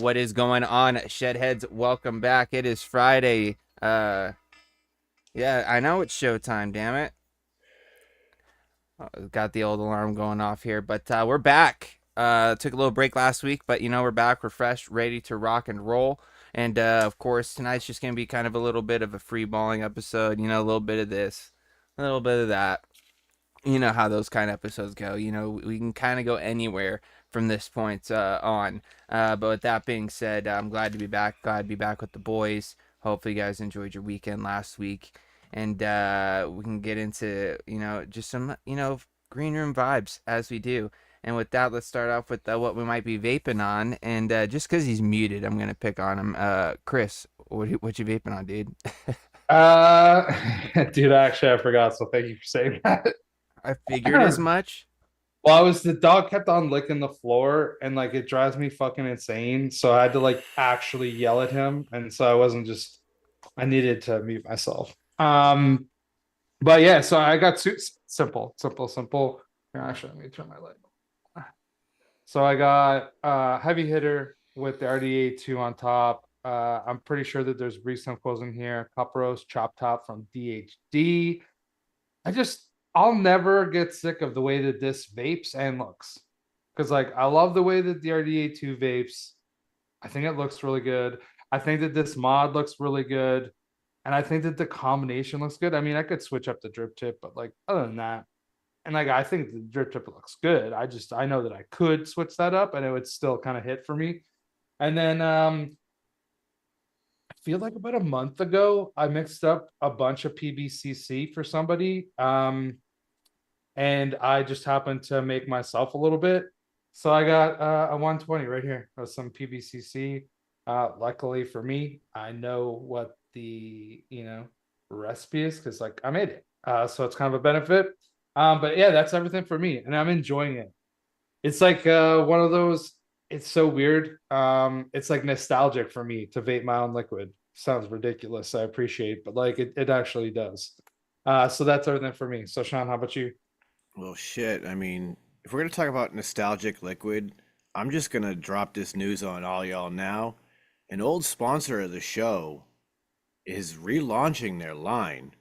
What is going on, Shedheads? Welcome back. It is Friday. Yeah, I know it's showtime, damn it. Got the old alarm going off here, but we're back. Took a little break last week, but we're back, refreshed, ready to rock and roll. And of course, tonight's just gonna be kind of a little bit of a free balling episode. A little bit of this, a little bit of that. You know how those kind of episodes go. We can kind of go anywhere from this point on. But with that being said, I'm glad to be back. Glad to be back with the boys. Hopefully, you guys enjoyed your weekend last week, and we can get into just some green room vibes as we do. And with that, let's start off with what we might be vaping on. And just because he's muted, I'm gonna pick on him. Chris, what you vaping on, dude? Dude, actually, I forgot. So thank you for saying that. I figured as much. Well, the dog kept on licking the floor, and it drives me fucking insane. So I had to actually yell at him, and so I needed to mute myself. But yeah, so I got simple. Here, actually, let me turn my light on. So I got heavy hitter with the RDA2 on top. I'm pretty sure that there's resamples in here. Cup roast, chop top from DHD. I'll never get sick of the way that this vapes and looks. Because I love the way that the RDA2 vapes. I think it looks really good. I think that this mod looks really good. And I think that the combination looks good. I mean, I could switch up the drip tip, but other than that, and I think the drip tip looks good. I know that I could switch that up and it would still kind of hit for me. And then I feel like about a month ago, I mixed up a bunch of PBCC for somebody. And I just happened to make myself a little bit. So I got a 120 right here of some PBCC. Luckily for me, I know what the recipe is because I made it. So it's kind of a benefit. But yeah, that's everything for me, and I'm enjoying it. It's one of those. It's so weird. It's nostalgic for me to vape my own liquid. Sounds ridiculous. I appreciate, but it actually does. So that's everything for me. So Sean, how about you? Well, shit. I mean, if we're going to talk about nostalgic liquid, I'm just going to drop this news on all y'all now. An old sponsor of the show is relaunching their line,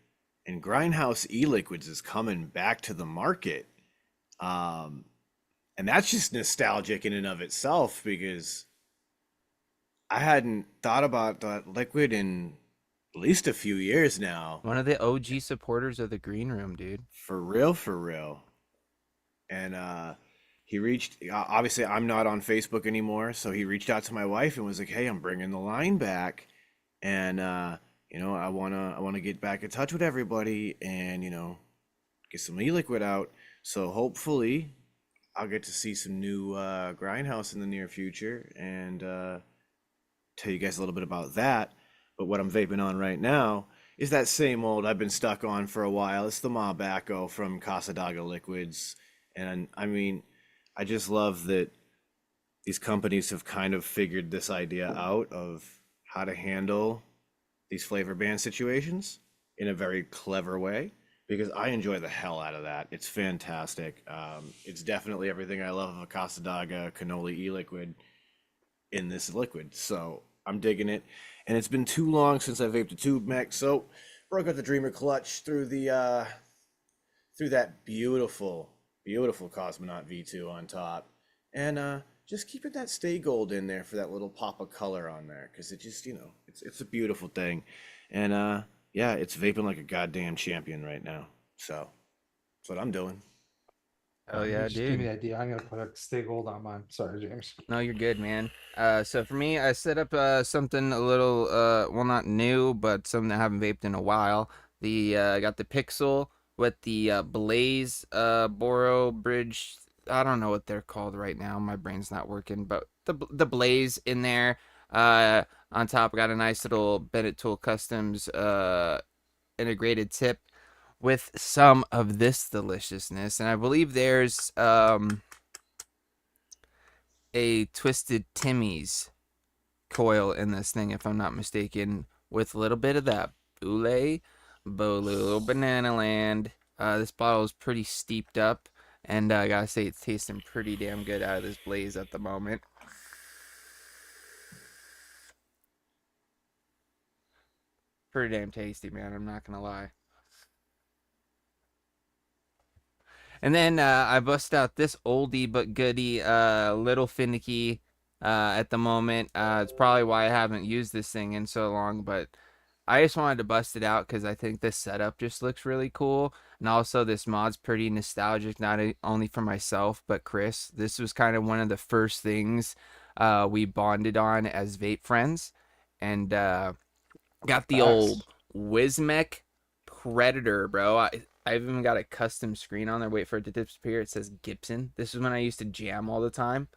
and Grindhouse e-liquids is coming back to the market. And that's just nostalgic in and of itself because I hadn't thought about that liquid in at least a few years now. One of the OG supporters of the green room, dude. For real, for real. And he reached, obviously I'm not on Facebook anymore, so he reached out to my wife and was like, hey, I'm bringing the line back. And, I want to get back in touch with everybody and, get some e-liquid out. So hopefully I'll get to see some new Grindhouse in the near future and tell you guys a little bit about that. But what I'm vaping on right now is that same old I've been stuck on for a while. It's the Mobacco from Casadaga Liquids. And I mean, I just love that these companies have kind of figured this idea out of how to handle these flavor ban situations in a very clever way, because I enjoy the hell out of that. It's fantastic. It's definitely everything I love of a Casadaga cannoli e-liquid in this liquid. So I'm digging it. And it's been too long since I vaped a tube mech, so broke out the Dreamer clutch through that beautiful Cosmonaut V2 on top, and just keeping that Stay Gold in there for that little pop of color on there, because it just, it's a beautiful thing, and yeah, it's vaping like a goddamn champion right now. So that's what I'm doing. Oh yeah, Just give me dude. the idea. I'm gonna put a stay gold on mine. Sorry, James. No, you're good, man. So for me, I set up something a little well, not new, but something I haven't vaped in a while. I got the Pixel with the Blaze Boro Bridge. I don't know what they're called right now. My brain's not working, but the Blaze in there. On top, I got a nice little Bennett Tool Customs integrated tip with some of this deliciousness, and I believe there's a Twisted Timmy's coil in this thing, if I'm not mistaken, with a little bit of that Bolu Banana Land. This bottle is pretty steeped up, and I gotta say it's tasting pretty damn good out of this Blaze at the moment. Pretty damn tasty, man. I'm not gonna lie. And then I bust out this oldie but goodie, little finicky at the moment. It's probably why I haven't used this thing in so long, but I just wanted to bust it out because I think this setup just looks really cool. And also, this mod's pretty nostalgic, not only for myself, but Chris. This was kind of one of the first things we bonded on as vape friends. And got the old Wismec Predator, bro. I've even got a custom screen on there. Wait for it to disappear. It says Gibson. This is when I used to jam all the time.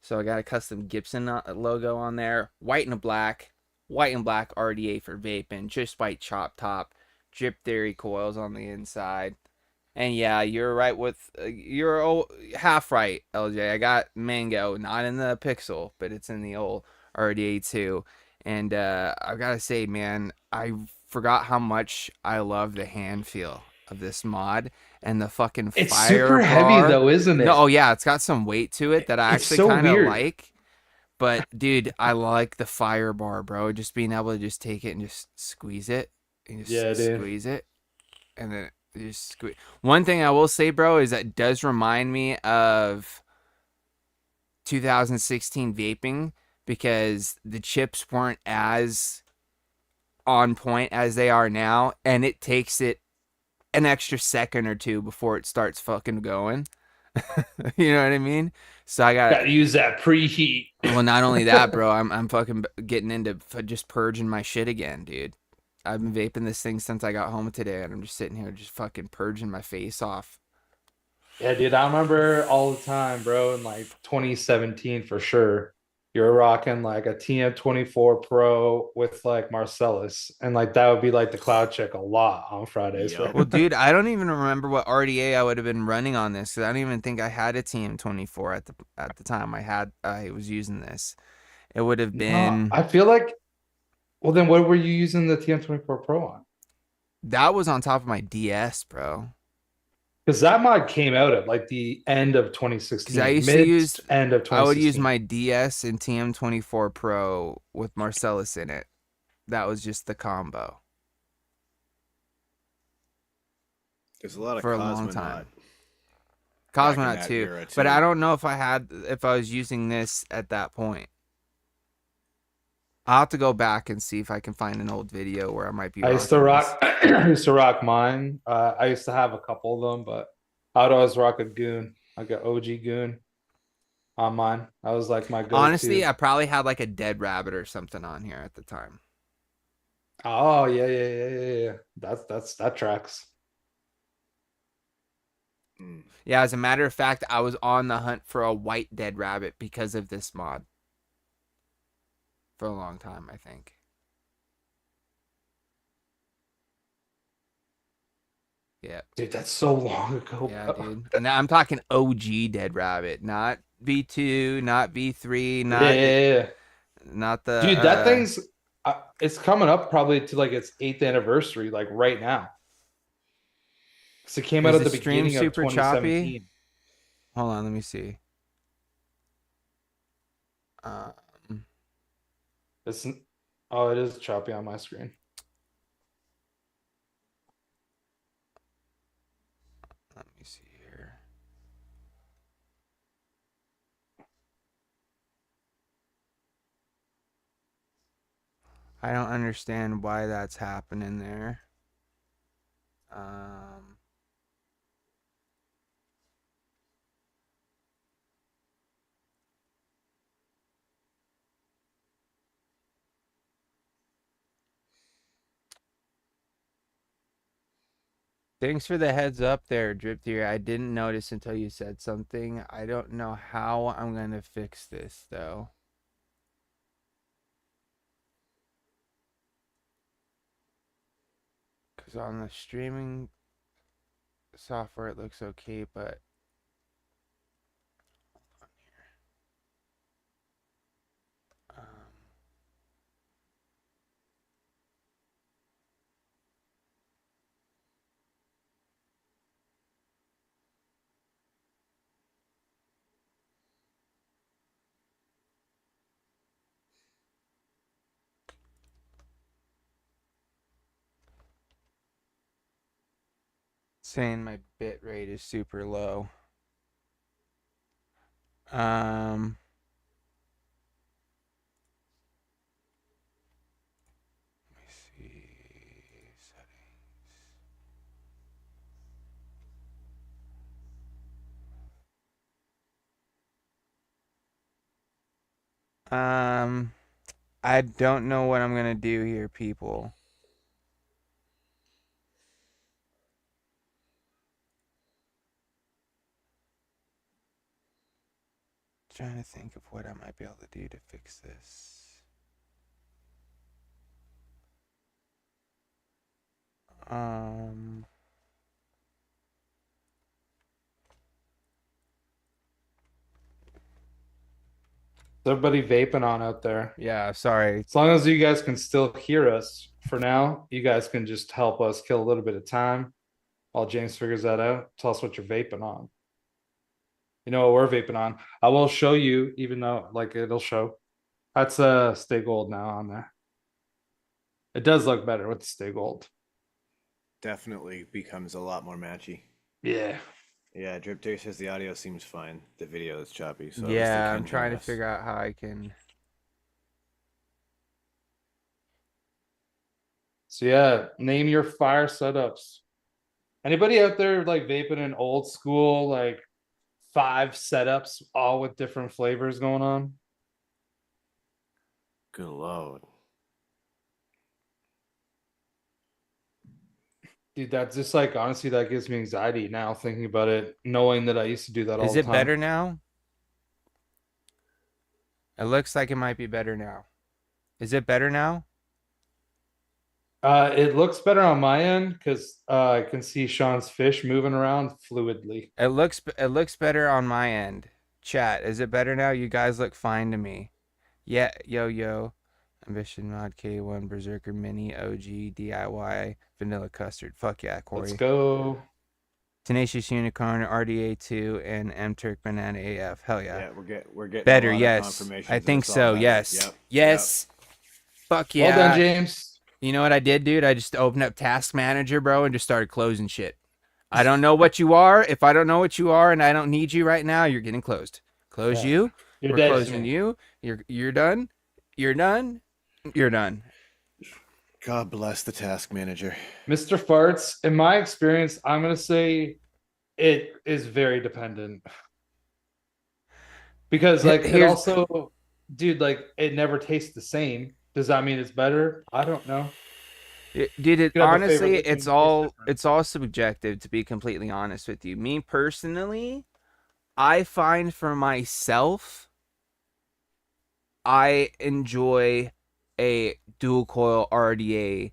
So I got a custom Gibson logo on there. White and black RDA for vaping. Just white chop top. Drip Theory coils on the inside. And yeah, you're right with you're half right, LJ. I got Mango, not in the Pixel, but it's in the old RDA too. And I gotta say, man, I forgot how much I love the hand feel of this mod and the fucking It's fire super heavy bar. though, isn't it? No, oh yeah, it's got some weight to it that I It's actually so kind of weird. like. But dude, I like the fire bar, bro. Just being able to just take it and just squeeze it, and just Yeah, dude. squeeze it, and then just squeeze. One thing I will say, bro, is that it does remind me of 2016 vaping because the chips weren't as on point as they are now, and it takes it an extra second or two before it starts fucking going. You know what I mean? So I got Gotta use that preheat. well, not only that, bro. I'm fucking getting into just purging my shit again, dude. I've been vaping this thing since I got home today, and I'm just sitting here just fucking purging my face off. Yeah, dude, I remember all the time, bro, in like 2017 for sure. You're rocking like a TM24 Pro with like Marcellus, and like that would be like the cloud check a lot on Fridays, Yup. Well, bro. dude, I don't even remember what RDA I would have been running on this because I don't even think I had a TM24 at the time I was using this. It would have No, been I feel like, well, then what were you using the TM24 Pro on? that was on top of my DS, bro. Because that mod came out at like the end of Because I 2016, used to mid use end of I would use 2016. my DS and TM24 Pro with Marcellus in it. That was just the combo There's a lot of for a long time. back in Cosmonaut that too, era, but I too. don't know if I was using this at that point. I'll have to go back and see if I can find an old video where I might be I used to rocking this. rock, I used to rock mine. I used to have a couple of them, but I'd always rock a goon, like an OG goon on mine. That was like my go-to. Honestly, I probably had like a Dead Rabbit or something on here at the time. Oh yeah. That tracks. Mm. Yeah, as a matter of fact, I was on the hunt for a white Dead Rabbit because of this mod. For a long time, I think. Yeah. Dude, that's so long ago, Yeah, bro. dude. And I'm talking OG Dead Rabbit, not V2, not V3, Yeah. not the Dude, that thing's it's coming up probably to like its 8th anniversary, like right now. Because it came out Is at the the stream beginning of super choppy? 2017. Hold on, let me see. Um, It's oh, it is choppy on my screen. I don't understand why that's happening there. Thanks for the heads up there, Drip Deer. I didn't notice until you said something. I don't know how I'm going to fix this, though. Because on the streaming software, it looks okay, but... Hold on here. Saying my bit rate is super low. Let me see settings. I don't know what I'm gonna do here, people. Trying to think of what I might be able to do to fix this. Is everybody vaping on out there? Yeah, sorry. As long as you guys can still hear us for now, you guys can just help us kill a little bit of time while James figures that out. Tell us what you're vaping on. You know what we're vaping on. I will show you, even though like it'll show. That's Stay Gold now on there. It does look better with the Stay Gold. Definitely becomes a lot more matchy. Yeah. Yeah, Drip Deer says the audio seems fine. The video is choppy. So Yeah, I'm trying to figure out how I can. So yeah, name your fire setups. Anybody out there like vaping an old school, like 5 setups, all with different flavors going on? Good lord. Dude, that's just like honestly, that gives me anxiety now thinking about it, knowing that I used to do that all Is the it time. better now? It looks like it might be better now. Is it better now? It looks better on my end because I can see Sean's fish moving around fluidly. It looks better on my end. Chat, is it better now? You guys look fine to me. Yeah, yo. Ambition Mod K1 Berserker Mini OG DIY Vanilla Custard. Fuck yeah, Corey. Let's go. Tenacious Unicorn RDA2 and M Turk Banana AF. Hell yeah. Yeah, we're getting Better, a lot yes. of confirmations I that think it's all so. better. Yes. Yep. Yes. Fuck yeah. Well done, James. You know what I did, dude? I just opened up Task Manager, bro, and just started closing shit. I don't know what you are. If I don't know what you are and I don't need you right now, you're getting closed. Close Yeah. you. You're We're dead to closing me. you. You're done. You're done. You're done. God bless the task manager. Mr. Farts, in my experience, I'm gonna say it is very dependent. Because like it Here's- also, dude, like it never tastes the same. Does that mean it's better? I don't know. Dude, could have a honestly, favorite that it's tastes all different. it's all subjective, to be completely honest with you. Me personally, I find for myself, I enjoy a dual coil RDA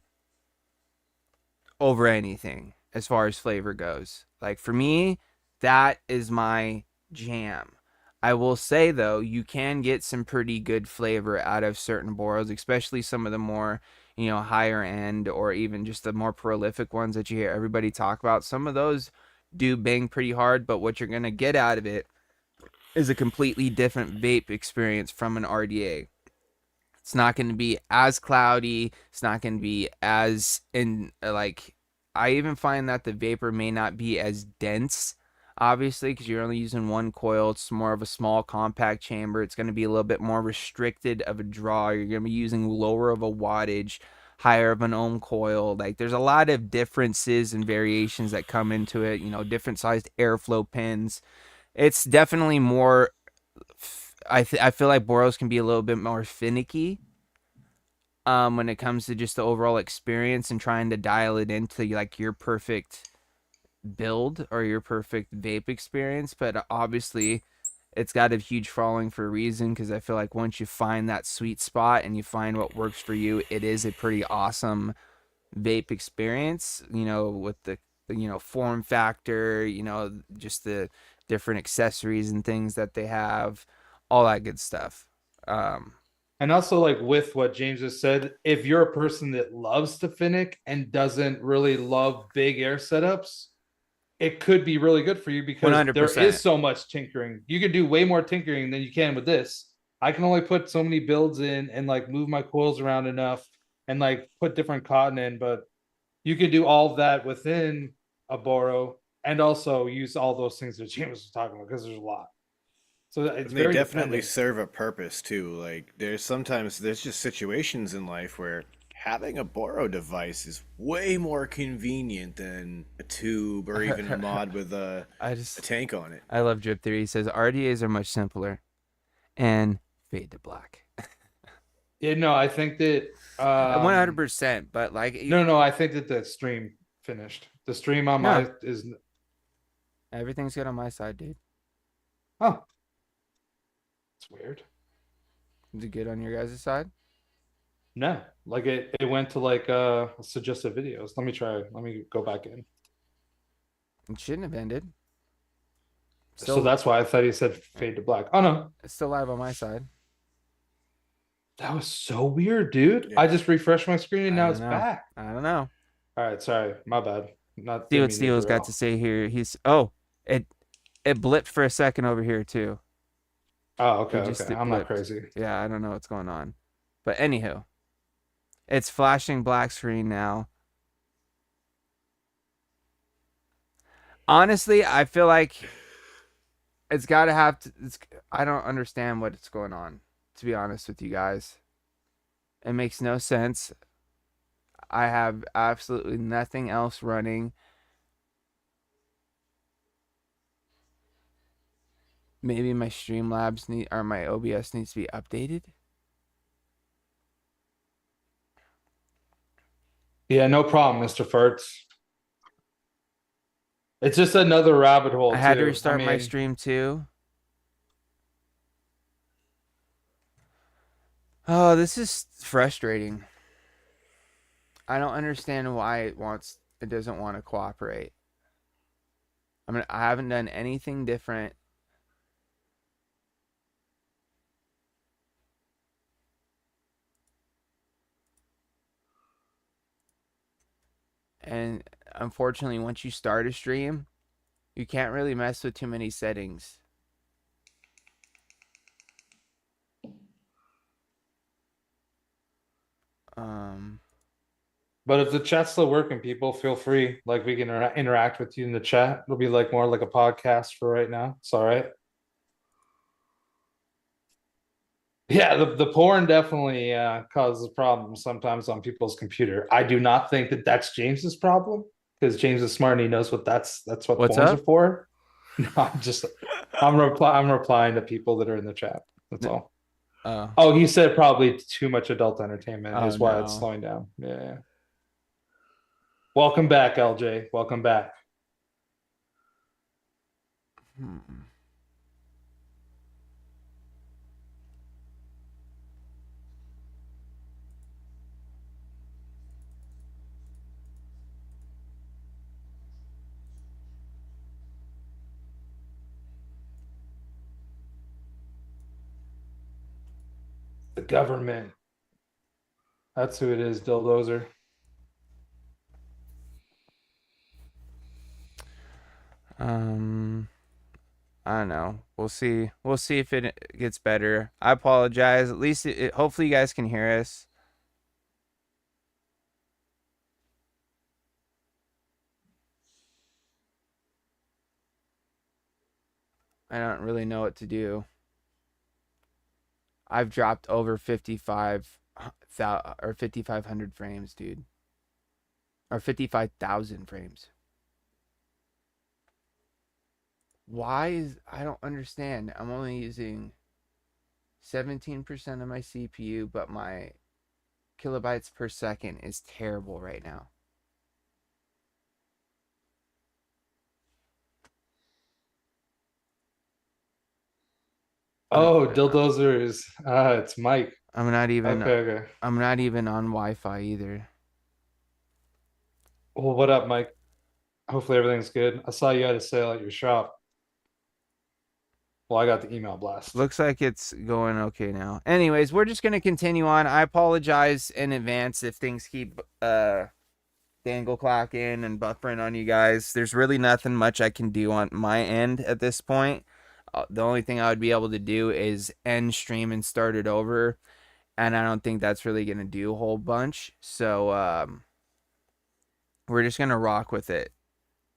over anything as far as flavor goes. Like for me, that is my jam. I will say though, you can get some pretty good flavor out of certain boils, especially some of the more, higher end or even just the more prolific ones that you hear everybody talk about. Some of those do bang pretty hard, but what you're gonna get out of it is a completely different vape experience from an RDA. It's not going to be as cloudy. It's not going to be as in like. I even find that the vapor may not be as dense obviously, because you're only using one coil. It's more of a small compact chamber. It's going to be a little bit more restricted of a draw. You're going to be using lower of a wattage, higher of an ohm coil. Like, there's a lot of differences and variations that come into it. You know, different sized airflow pins. It's definitely more. I feel like Boros can be a little bit more finicky. When it comes to just the overall experience and trying to dial it into like your perfect build or your perfect vape experience, but obviously it's got a huge following for a reason, because I feel like once you find that sweet spot and you find what works for you, it is a pretty awesome vape experience, you know, with the form factor, you know, just the different accessories and things that they have, all that good stuff. And also, like with what James just said, if you're a person that loves to Finnick and doesn't really love big air setups, it could be really good for you because there is 100%. so much tinkering. You can do way more tinkering than you can with this. I can only put so many builds in and like move my coils around enough and like put different cotton in, but you can do all of that within a Boro and also use all those things that James was talking about because there's a lot. So it's And they very definitely dependent. serve a purpose too. Like there's just situations in life where having a Boro device is way more convenient than a tube or even a mod with a tank on it. I love Drip Theory. He says RDAs are much simpler and fade to black. Yeah, no, I think that 100%, but like no, I think that the stream finished. The stream on no, my is everything's good on my side, dude. oh, it's weird. Is it good on your guys' side? No, like it went to like suggested videos. Let me try. Let me go back in. It shouldn't have ended. So that's why I thought he said fade to black. Oh no, It's still live on my side. that was so weird, dude. Yeah. I just refreshed my screen and I now don't it's know. back. I don't know. All right, sorry, my bad. Not See didn't what mean to Steele's got to derail. say here. It blipped for a second over here too. Oh, okay, It I'm not blipped. crazy. Yeah, I don't know what's going on. But anywho, it's flashing black screen now. Honestly, I feel like it's got to have to. I don't understand what's going on, to be honest with you guys. It makes no sense. I have absolutely nothing else running. Maybe my Streamlabs need or my OBS needs to be updated. Yeah, no problem, Mr. Fertz. It's just another rabbit hole I had to too. restart my stream too. Oh, this is frustrating. I don't understand why it doesn't want to cooperate. I haven't done anything different. And unfortunately, once you start a stream, you can't really mess with too many settings. But if the chat's still working, people feel free. Like we can interact with you in the chat. It'll be like more like a podcast for right now. It's all right. Yeah, the porn definitely causes problems sometimes on people's computer. I do not think that that's James's problem because James is smart and he knows that's what What's porns are up? for. No, I'm replying to people that are in the chat. That's all. Oh, he said probably too much adult entertainment is why it's slowing down. Yeah. Welcome back, LJ. Welcome back. The government. That's who it is, Dildozer. I don't know. We'll see. We'll see if it gets better. I apologize. At least hopefully you guys can hear us. I don't really know what to do. I've dropped over 5,500 frames, dude. Or 55,000 frames. I don't understand. I'm only using 17% of my CPU, but my kilobytes per second is terrible right now. Oh, Dildozers. It's Mike. I'm not even Okay. I'm not even on Wi-Fi either. Well, what up, Mike? Hopefully everything's good. I saw you had a sale at your shop. Well, I got the email blast. Looks like it's going okay now. Anyways, we're just gonna continue on. I apologize in advance if things keep dangle clocking and buffering on you guys. There's really nothing much I can do on my end at this point. The only thing I would be able to do is end stream and start it over, and I don't think that's really gonna do a whole bunch. So we're just gonna rock with it.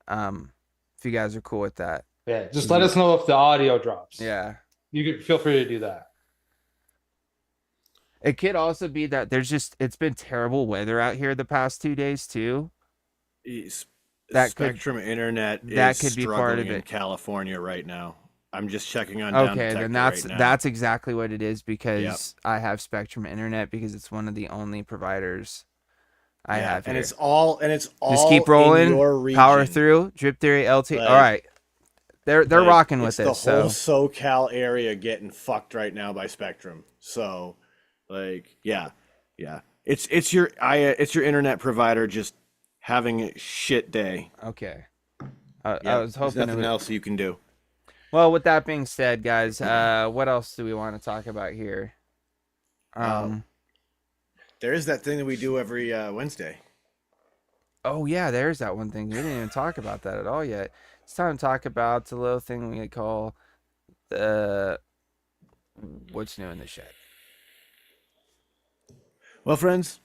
If you guys are cool with that. Yeah, just let us know if the audio drops. Yeah. You can feel free to do that. It could also be that it's been terrible weather out here the past 2 days too. Spectrum internet that is could be struggling part of in it. California right now. I'm just checking on Okay, Down then Detector right now. that's exactly what it is, because I have Spectrum internet, because it's one of the only providers I have here. And it's all just keep rolling, in your region. power through, drip theory, LT. Like, all right, they're rocking with it. The whole SoCal area getting fucked right now by Spectrum. So, yeah, it's your internet provider just having a shit day. Okay, I was hoping there's nothing else you can do. Well, with that being said, guys, what else do we want to talk about here? There is that thing that we do every Wednesday. Oh yeah, there's that one thing. We didn't even talk about that at all yet. It's time to talk about the little thing we call the what's new in the shed. Well, friends,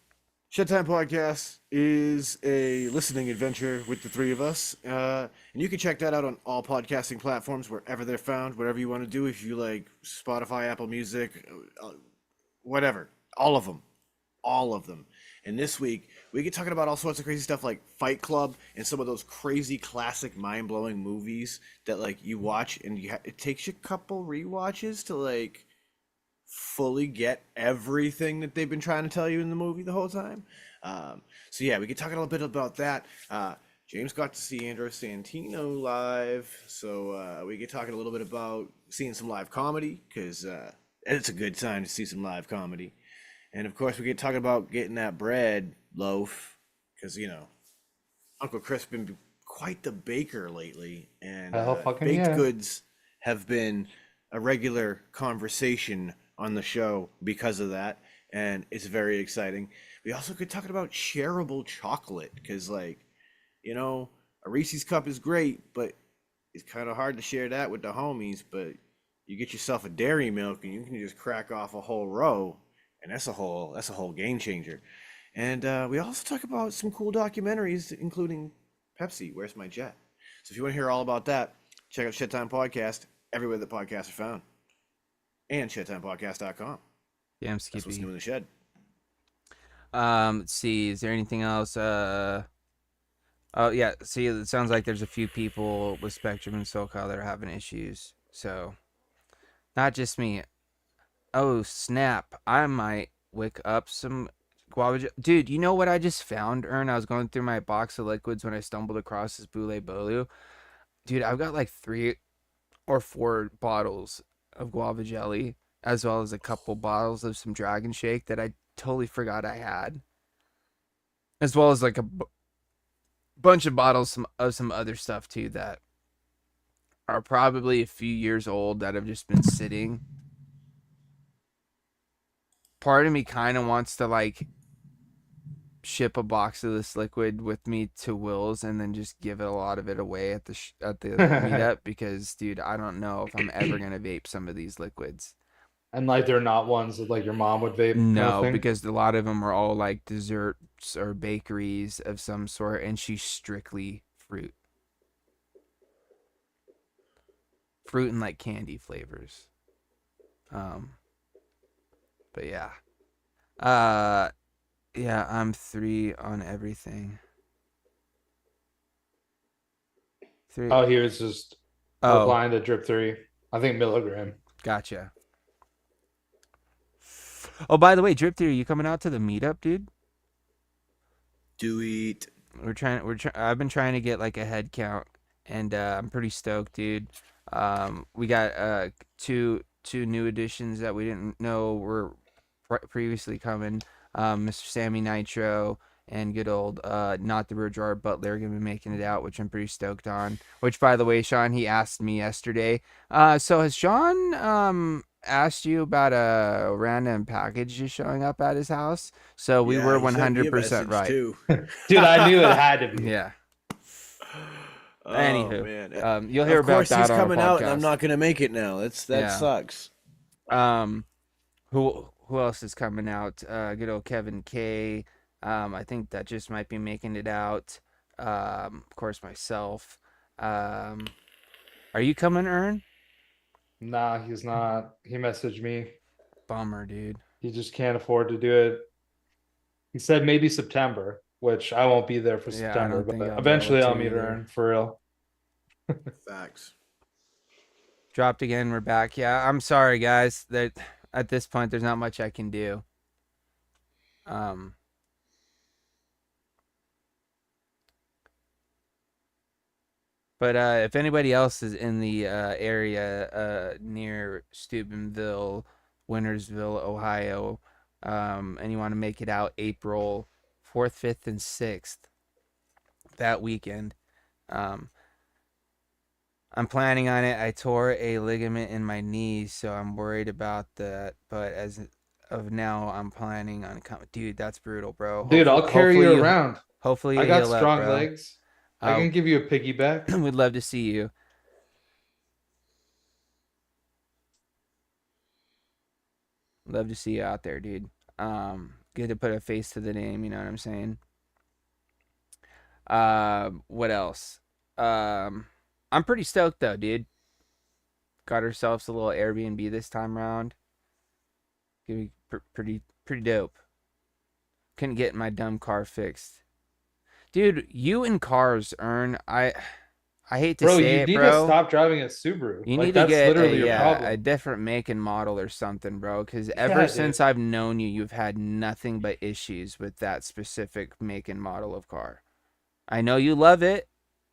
Shed Time Podcast is a listening adventure with the three of us. And you can check that out on all podcasting platforms, wherever they're found, whatever you want to do. If you like Spotify, Apple Music, whatever. All of them. All of them. And this week, we get talking about all sorts of crazy stuff like Fight Club and some of those crazy classic mind-blowing movies that you watch and it takes you a couple rewatches to fully get everything that they've been trying to tell you in the movie the whole time. So yeah, we could talk a little bit about that. James got to see Andrew Santino live, so we could talk a little bit about seeing some live comedy, because it's a good time to see some live comedy. And of course, we get talking about getting that bread loaf, because Uncle Chris been quite the baker lately, and baked goods have been a regular conversation on the show because of that, and it's very exciting. We also could talk about shareable chocolate, because a Reese's cup is great, but it's kind of hard to share that with the homies. But you get yourself a dairy milk and you can just crack off a whole row, and that's a whole game changer. And we also talk about some cool documentaries, including Pepsi, Where's My Jet? So if you want to hear all about that, check out Shed Time Podcast everywhere that podcasts are found, and shedtimepodcast.com. Yeah, I'm That's what's new in the shed. Let's see, is there anything else? Oh yeah, see, it sounds like there's a few people with Spectrum and SoCal that are having issues. So, not just me. Oh snap! I might wick up some guava. Dude, you know what I just found, Ern? I was going through my box of liquids when I stumbled across this Boule Bolu. Dude, I've got 3 or 4 bottles of guava jelly, as well as a couple bottles of some Dragon Shake that I totally forgot I had, as well as a bunch of bottles of some other stuff too that are probably a few years old that have just been sitting. Part of me kind of wants to ship a box of this liquid with me to Will's and then just give a lot of it away at the meetup, because dude, I don't know if I'm ever gonna vape some of these liquids. And they're not ones that your mom would vape? No, because a lot of them are all desserts or bakeries of some sort, and she's strictly fruit. fruit and like candy flavors. But yeah. Yeah, I'm 3 on everything. 3. Oh, he was just Oh, replying to Drip 3. I think milligram. gotcha. Oh, by the way, Drip Theory, you coming out to the meetup, dude? Do eat. I've been trying to get like a head count, and I'm pretty stoked, dude. We got two new additions that we didn't know were previously coming. Mr. Sammy Nitro and good old not the Rojar Butler are gonna be making it out, which I'm pretty stoked on. Which, by the way, Sean, he asked me yesterday. So has Sean asked you about a random package just showing up at his house? So we were he sent me a 100% message, right. too. Dude, I knew it had to be. Yeah. Oh, Anywho, man. you'll hear of about course that he's on our coming out, and I'm podcast. not gonna make it now. That Yeah. sucks. Who else is coming out? Good old Kevin K. I think that just might be making it out. Of course, myself. Are you coming, Ern? Nah, he's not. He messaged me. Bummer, dude. He just can't afford to do it. He said maybe September, which I won't be there for Yeah, I September, don't think but I'll be eventually able I'll to meet either. Ern for real. Facts. Dropped again. We're back. Yeah, I'm sorry, guys. That at this point, there's not much I can do. But if anybody else is in the area near Steubenville, Wintersville, Ohio, and you want to make it out April 4th, 5th, and 6th, that weekend, I'm planning on it. I tore a ligament in my knee, so I'm worried about that. But as of now, I'm planning on coming. Dude, that's brutal, bro. Dude, I'll carry you around. Hopefully I you got heal up, strong bro. legs. I can give you a piggyback. We'd love to see you. Love to see you out there, dude. Good to put a face to the name, you know what I'm saying? What else? I'm pretty stoked though, dude. Got ourselves a little Airbnb this time around. Gonna be pretty dope. Couldn't get my dumb car fixed. Dude, you and cars, Earn. I hate to Bro, say you it, need bro. to stop driving a Subaru. You Like, need to that's get literally your a problem. different make and model or something, bro. Because Yeah, ever dude. since I've known you, you've had nothing but issues with that specific make and model of car. I know you love it.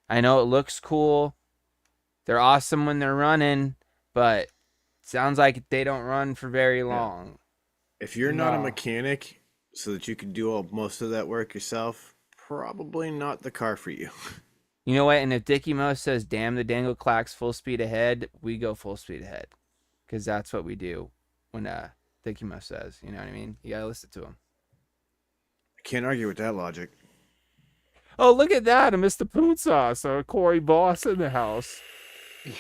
I know it looks cool. They're awesome when they're running, but it sounds like they don't run for very long. If you're not a No. mechanic, so that you can do most of that work yourself, probably not the car for you. You know what? And if Dickie Mo says, damn the dangle clacks, full speed ahead, we go full speed ahead. Because that's what we do when Dickie Mo says. You know what I mean? You got to listen to him. I can't argue with that logic. Oh, look at that. And Mr. Poon Sauce, Corey Boss in the house.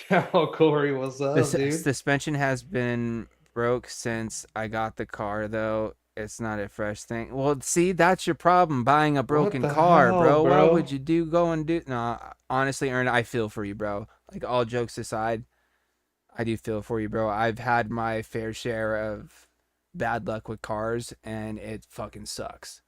Yeah, Corey, what's up, The dude? suspension has been broke since I got the car, though. It's not a fresh thing. Well, see, that's your problem, buying a broken the car, hell, bro. Why bro? would you go and do... No, honestly, Ern, I feel for you, bro. Like, all jokes aside, I do feel for you, bro. I've had my fair share of bad luck with cars, and it fucking sucks.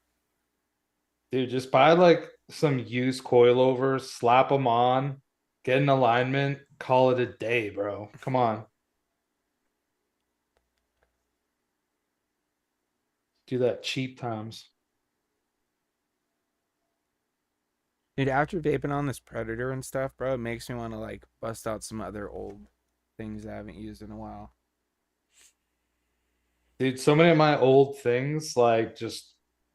Dude, just buy like some used coilovers, slap them on, get an alignment, call it a day, bro. Come on. Do that cheap times. Dude, after vaping on this Predator and stuff, bro, it makes me want to, like, bust out some other old things I haven't used in a while. Dude, so many of my old things like just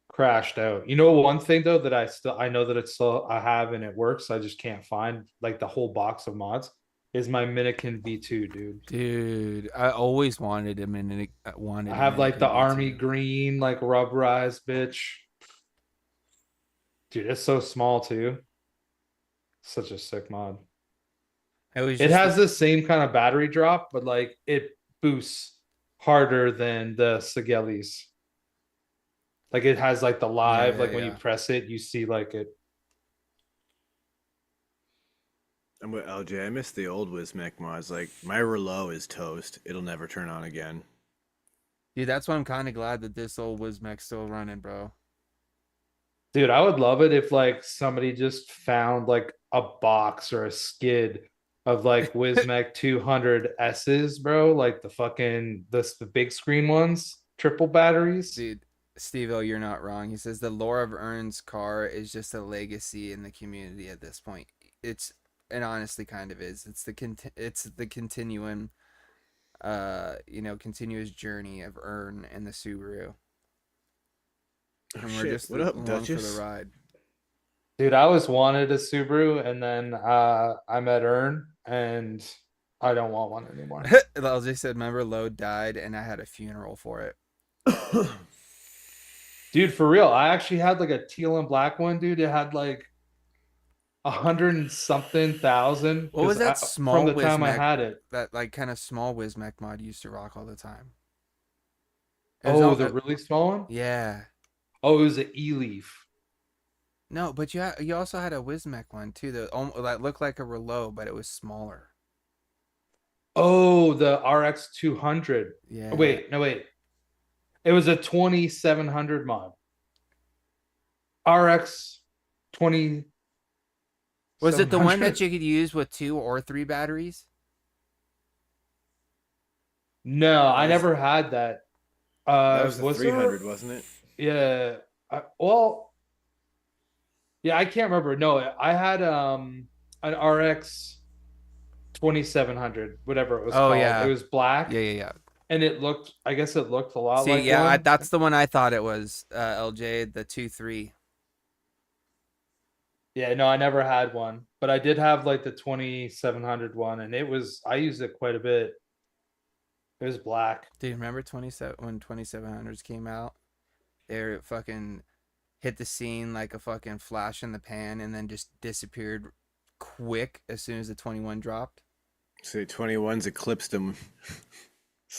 crashed out. You know, one thing though that I know that it's still I have and it works. I just can't find like the whole box of mods is my Minikin V2, dude. Dude, I always wanted him in it. I have like the army green, like rubberized bitch. Dude, it's so small too. Such a sick mod. It has the same kind of battery drop, but like it boosts harder than the Sigelis. Like it has like the live, like when you press it, you see like it. I'm with LJ. I miss the old Wismec mods. Like my Relo is toast. It'll never turn on again. Dude, that's why I'm kind of glad that this old Wismec's still running, bro. Dude, I would love it if like somebody just found like a box or a skid of like Wismec 200 S's, bro. Like the big screen ones, triple batteries. Dude, Steve-O, you're not wrong. He says the lore of Ern's car is just a legacy in the community at this point. It honestly kind of is. It's the continuum, continuous journey of Ern and the Subaru. Oh, And we're shit. just What up, along Duchess? for the ride. Dude, I always wanted a Subaru, and then I met Ern, and I don't want one anymore. LJ said, remember Load died and I had a funeral for it. Dude, for real, I actually had like a teal and black one, dude. It had like 100 and something thousand. What was that small from the time I Wismec? had it? That like kind of small Wismec mod you used to rock all the time. Oh, the really small one? Yeah. Oh, it was an E-Leaf. No, but you also had a Wismec one too that looked like a Relo, but it was smaller. Oh, the RX 200. Yeah. Wait, no, wait. It was a 2700 mod. RX 20. Was it the one that you could use with 2 or 3 batteries? No, I never had that. That was the was 300, there? wasn't it? Yeah. Yeah, I can't remember. No, I had an RX 2700, whatever it was called. Yeah. It was black. Yeah. And I guess it looked a lot See, like yeah, one. that's the one I thought it was, LJ, the 2.3. Yeah, no, I never had one, but I did have like the 2700 one, and I used it quite a bit. It was black. Dude, remember when 2700s came out? They fucking hit the scene like a fucking flash in the pan and then just disappeared quick as soon as the 21 dropped. So 21's eclipsed them.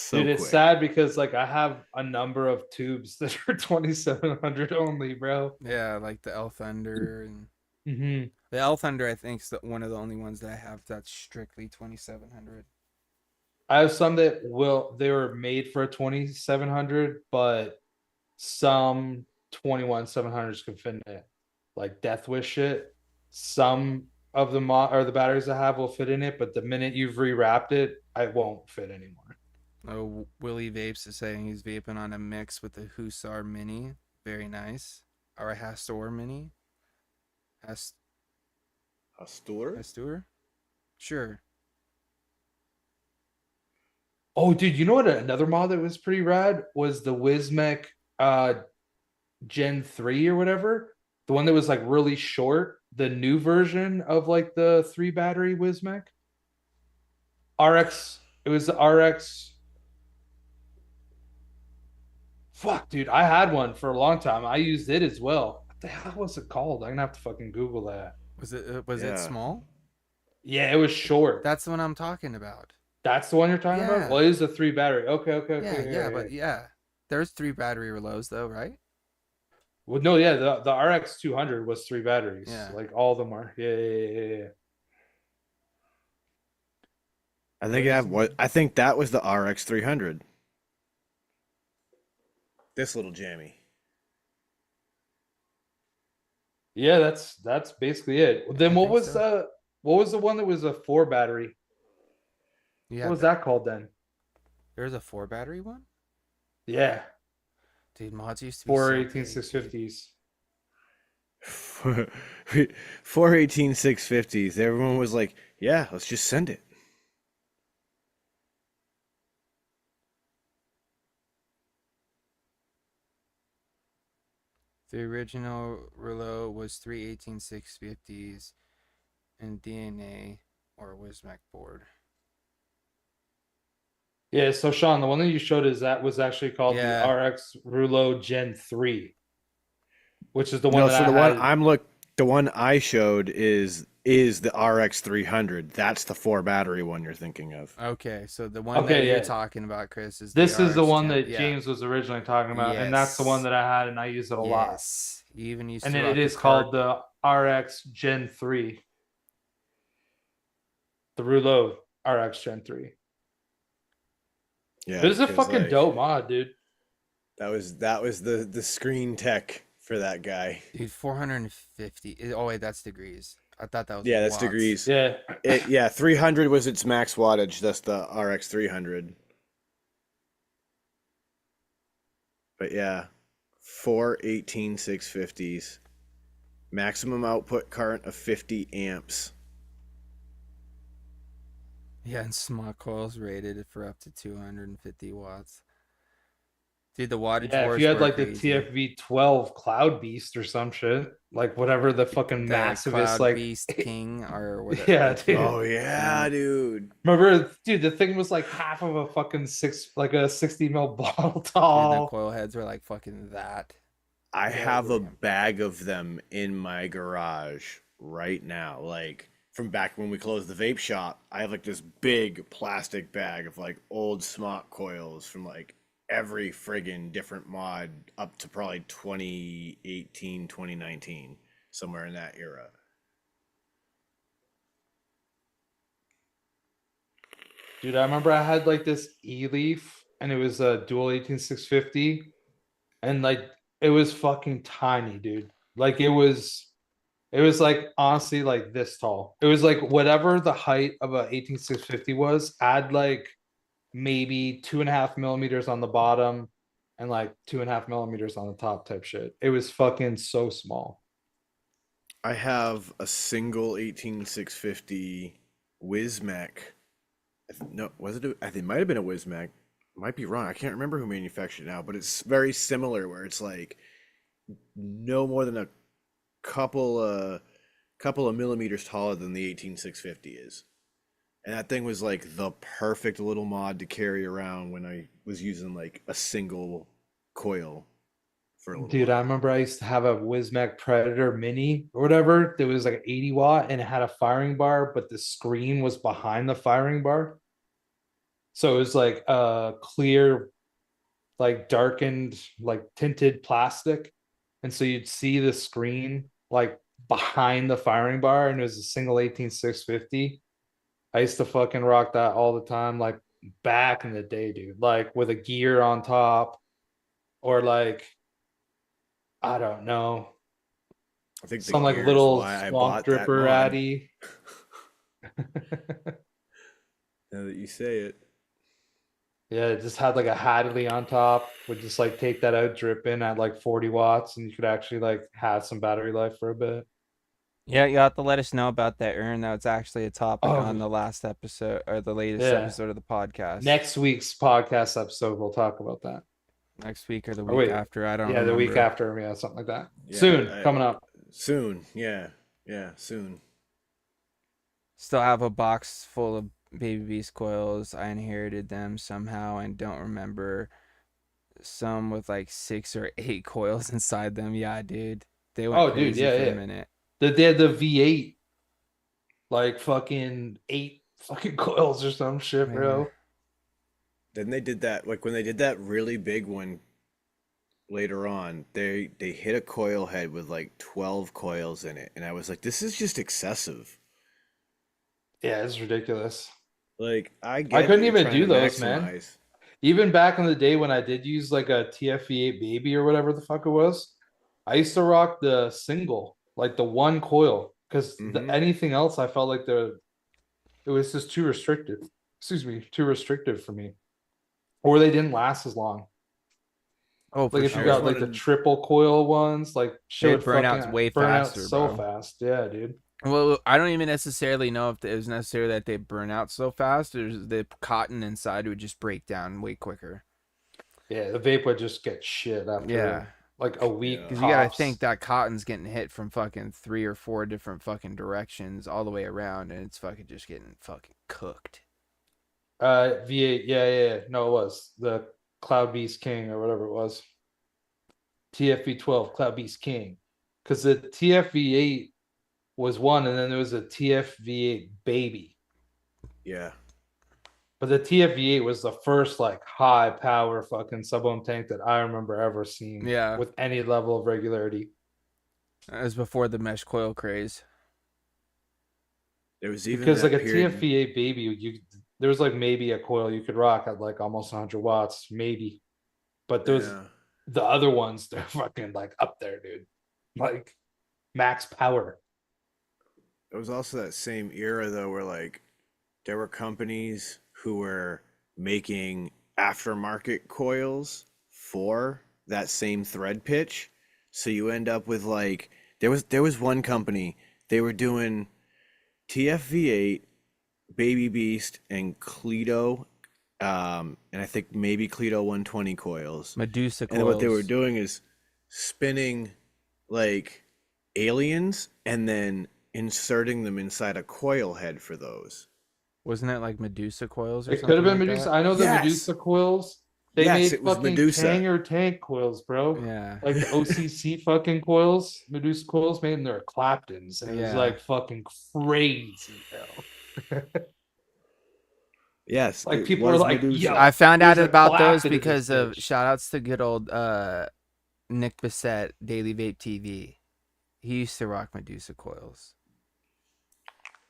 Dude, it's sad because like I have a number of tubes that are 2700 only, bro. Yeah, like the L Thunder and the L Thunder, I think, is one of the only ones that I have that's strictly 2700. I have some that they were made for a 2700, but some 21700s can fit in it, like Death Wish shit. Some of the the batteries I have will fit in it, but the minute you've rewrapped it, I won't fit anymore. Oh, Willie Vapes is saying he's vaping on a mix with the Hussar Mini. Very nice. Or a Hastor Mini. Hastur? Sure. Oh, dude, you know what? Another mod that was pretty rad was the Wismec Gen 3 or whatever. The one that was like really short. The new version of like the 3 battery Wismec. It was the RX. Fuck, dude, I had one for a long time. I used it as well. What the hell was it called? I'm gonna have to fucking Google that. Was it small? Yeah, it was short. That's the one I'm talking about. That's the one you're talking about? Well, it is a 3 battery. Okay. Yeah. There's 3 battery reloads though, right? Well, no, yeah, the RX 200 was 3 batteries. Yeah. Like all of them are. Yeah. I think that was the RX 300. This little jammy. Yeah, that's basically it. Then what was the one that was a 4 battery? Yeah. What was that called then? There's a 4 battery one? Yeah. Dude, mods used to be 418 650s. 418 650s. Everyone was like, yeah, let's just send it. The original Relo was 318 650s and DNA or Wismec board. Yeah, so Sean, the one that you showed was actually called the RX Rulo Gen 3, which is the one the one I showed is the RX 300. That's the 4 battery one you're thinking of. Okay, so the one that you're talking about, Chris, is this is the one that James was originally talking about, and that's the one that I had, and I use it a lot. Yes, you even used and to. And it is called the RX Gen 3. the Rouleau RX Gen 3. Yeah, It was a 'cause, fucking like, dope mod, dude. that was the screen tech for that guy. Dude, 450. Oh wait, that's degrees. I thought that was Yeah, that's watts. degrees. Yeah. Yeah, 300 was its max wattage. That's the RX 300. But yeah, 4 18650s. Maximum output current of 50 amps. Yeah, and smart coils rated for up to 250 watts. Dude, the wattage Yeah, if wars you had were like the crazy. TFV 12 Cloud Beast or some shit, like whatever the fucking The massivest, Cloud like Beast King or what? yeah, The dude. Oh yeah, dude. Remember, dude, the thing was like half of a fucking like a 60 mil bottle Dude, the tall. coil heads were like fucking that. I Yeah, have a dude. bag of them in my garage right now. Like from back when we closed the vape shop, I have like this big plastic bag of like old smart coils from like every friggin' different mod up to probably 2018, 2019, somewhere in that era. Dude, I remember I had like this E-Leaf and it was a dual 18650 and like it was fucking tiny, dude. Like it was like honestly like this tall. It was like whatever the height of a 18650 was, add like maybe 2.5 millimeters on the bottom and like 2.5 millimeters on the top type shit. It was fucking so small. I have a single 18650 Wismec. No, was it? I think it might have been a Wismec. Might be wrong. I can't remember who manufactured it now, but it's very similar. Where it's like no more than a couple of millimeters taller than the 18650 is. And that thing was like the perfect little mod to carry around when I was using like a single coil for a little Dude, I while. remember I used to have a Wismac Predator Mini or whatever. That was like an 80 watt and it had a firing bar, but the screen was behind the firing bar. So it was like a clear, like darkened, like tinted plastic. And so you'd see the screen like behind the firing bar, and it was a single 18650. I used to fucking rock that all the time, like back in the day, dude. Like with a gear on top, or like I don't know, I think the some like gear is little why I swamp bought that dripper mod. addy. Now that you say it. Yeah, it just had like a Hadley on top. Would just like take that out, drip in at like 40 watts, and you could actually like have some battery life for a bit. Yeah, you have to let us know about that urn. That was actually a topic on Oh, the last episode or the latest yeah. episode of the podcast. Next week's podcast episode, we'll talk about that. Next week or the Oh week wait, after. I don't yeah, the week remember. after, yeah, something like that. Yeah, Soon, coming up. soon. Yeah, yeah, soon. Still have a box full of Baby Beast coils. I inherited them somehow and don't remember. Some with like 6 or 8 coils inside them. Yeah, dude. They went Oh, dude, crazy yeah, for a yeah. minute. They had the V8, like fucking 8 fucking coils or some shit, Yeah. bro. Then they did that like when they did that really big one later on. They hit a coil head with like 12 coils in it, and I was like, this is just excessive. Yeah, it's ridiculous. Like I I get that couldn't you're even trying do to those, man. maximize. Even back in the day when I did use like a TFV8 baby or whatever the fuck it was, I used to rock the single, like the one coil, because Mm-hmm. anything else I felt like it was just too restrictive. Excuse me, too restrictive for me, or they didn't last as long. Oh, Like for if I you always got sure. like the wanted. triple coil ones, like shit It would burn fucking out's way burn out faster, so bro. fast. Yeah, dude. Well, I don't even necessarily know if it was necessary that they burn out so fast. There's the cotton inside would just break down way quicker. Yeah, the vape would just get shit after Yeah. like a week Yeah. Because you gotta tops. think that cotton's getting hit from fucking 3 or 4 different fucking directions all the way around, and it's fucking just getting fucking cooked. V8, yeah. No, it was the Cloud Beast King or whatever it was. TFV12 Cloud Beast King. Because the TFV8 was one, and then there was a TFV8 baby. Yeah. But the TFV8 was the first like high power fucking sub ohm tank that I remember ever seeing Yeah. with any level of regularity. That was before the mesh coil craze. There was even Because like that a period. TFVA baby, there was like maybe a coil you could rock at like almost 100 watts, maybe. But those Yeah. the other ones, they're fucking like up there, dude. Like max power. It was also that same era though, where like there were companies who were making aftermarket coils for that same thread pitch. So you end up with like there was one company, they were doing TFV8, Baby Beast, and Cleto, and I think maybe Cleto 120 coils. Medusa And what they were coils. doing is spinning like aliens and then inserting them inside a coil head for those. Wasn't it like Medusa coils or It could have something been like Medusa. that? I know the Yes. Medusa coils. They Yes, made it was fucking Medusa. Kanger tank coils, bro. Yeah. Like the OCC fucking coils, Medusa coils made in their Claptons, and it was Yeah. like fucking crazy, bro. Yes, Like it people are was like, Medusa. I yo, found out there's a about those Clapton in this because of bitch. shout outs to good old Nick Bissett, Daily Vape TV. He used to rock Medusa coils.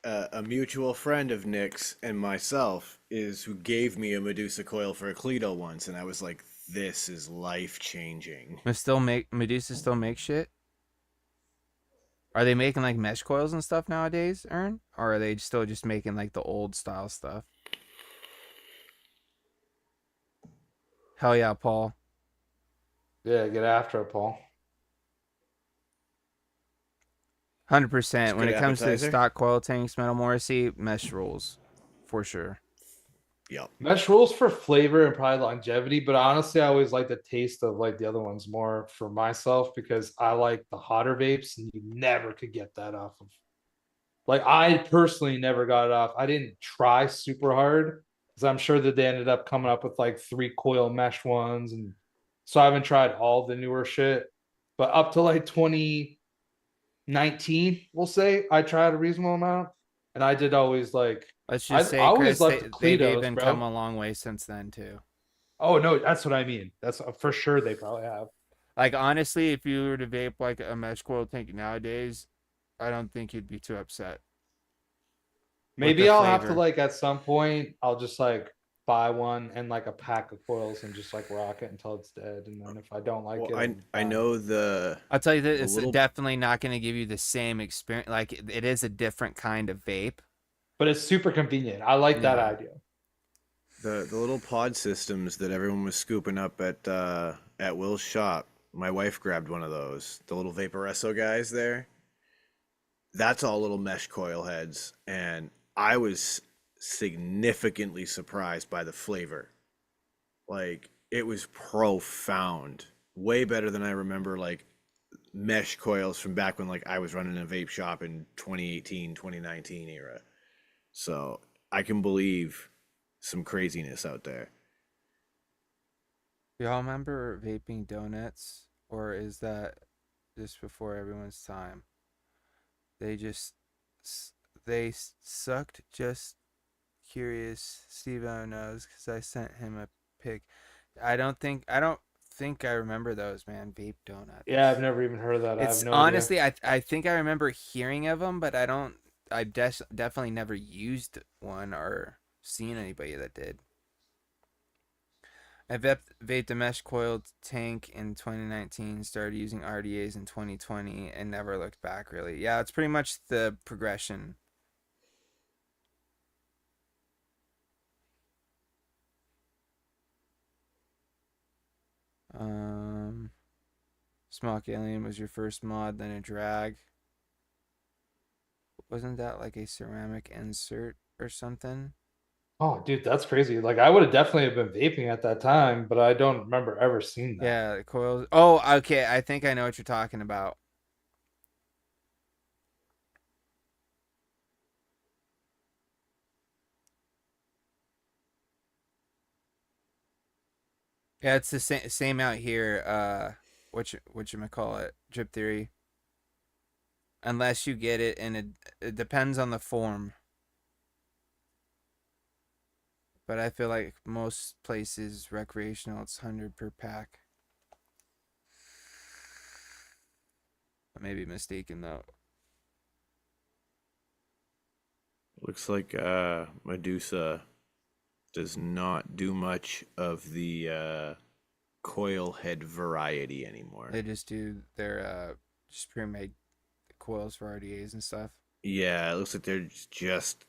A mutual friend of Nick's and myself is who gave me a Medusa coil for a Cleto once, and I was like, "This is life changing." Medusa still make shit? Are they making like mesh coils and stuff nowadays, Ern? Or are they still just making like the old style stuff? Hell yeah, Paul. Yeah, get after it, Paul. It's a 100%. When good it comes to appetizer. stock coil tanks, Metal Morrissey, mesh rules. For sure. Yep. Mesh rules for flavor and probably longevity, but honestly, I always like the taste of like the other ones more for myself because I like the hotter vapes, and you never could get that off of. Like I personally never got it off. I didn't try super hard because I'm sure that they ended up coming up with like 3 coil mesh ones, and so I haven't tried all the newer shit. But up to like 2019, we'll say I tried a reasonable amount, and I did always like Let's I just say, always Chris, loved the they've Cletos, even come bro. a long way since then, too. Oh no, that's what I mean. That's for sure they probably have. Like, honestly, if you were to vape like a mesh coil tank nowadays, I don't think you'd be too upset with the Maybe I'll have to flavor. like at some point I'll just like buy one and like a pack of coils and just like rock it until it's dead. And then if I don't like Well, it, I I'm I fine. know the I'll tell you that the it's little definitely not going to give you the same experience. Like, it is a different kind of vape. But it's super convenient. I like that Yeah. idea. the little pod systems that everyone was scooping up at Will's shop. My wife grabbed one of those. The little Vaporesso guys there. That's all little mesh coil heads, and I was significantly surprised by the flavor. Like it was profound, way better than I remember. Like mesh coils from back when like I was running a vape shop in 2018, 2019 era. So I can believe some craziness out there. Do y'all remember vaping donuts? Or is that just before everyone's time? They just, they sucked. Just curious. Steve knows because I sent him a pic. I don't think I remember those, man. Vape donuts. Yeah, I've never even heard of that. I have It's no idea. honestly, I think I remember hearing of them, but I don't. I definitely never used one or seen anybody that did. I vaped a mesh coiled tank in 2019, started using RDAs in 2020, and never looked back really. Yeah, it's pretty much the progression. Um, Smock Alien was your first mod, then a drag. Wasn't that like a ceramic insert or something? Oh, dude, that's crazy. Like I would have definitely have been vaping at that time, but I don't remember ever seeing that. Yeah, the coils. Oh, okay. I think I know what you're talking about. Yeah, it's the same out here. What you call it? Drip theory. Unless you get it, and it depends on the form. But I feel like most places recreational, it's 100 per pack. I may be mistaken though. Looks like Medusa does not do much of the coil head variety anymore. They just do their just pre-made coils for RDAs and stuff. Yeah, it looks like they're just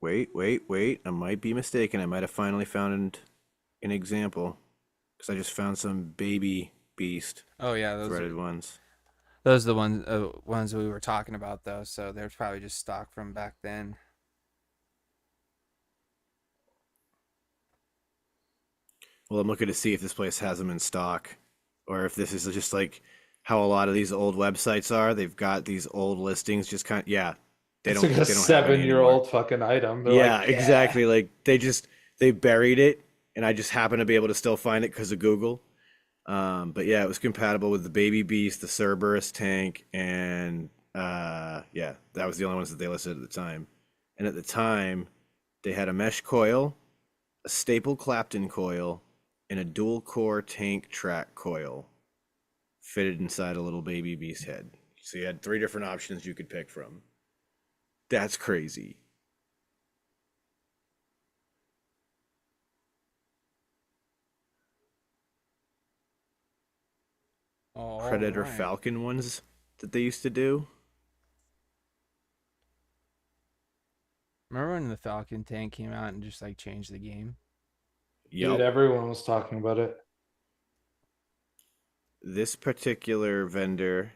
Wait. I might be mistaken. I might have finally found an example because I just found some baby beast Oh yeah, threaded ones. those are the ones we were talking about though. So they're probably just stock from back then. Well, I'm looking to see if this place has them in stock, or if this is just like how a lot of these old websites are. They've got these old listings, just kind of They It's don't. like a They don't have any anymore. 7-year-old fucking item. They're Yeah, like, exactly. Like they buried it, and I just happen to be able to still find it because of Google. But yeah, it was compatible with the Baby Beast, the Cerberus tank, and yeah, that was the only ones that they listed at the time. And at the time, they had a mesh coil, a staple Clapton coil, and a dual core tank track coil fitted inside a little Baby Beast head. So you had 3 different options you could pick from. That's crazy. Predator Alright. Falcon ones that they used to do. Remember when the Falcon tank came out and just like changed the game? dude, Yep. everyone was talking about it. This particular vendor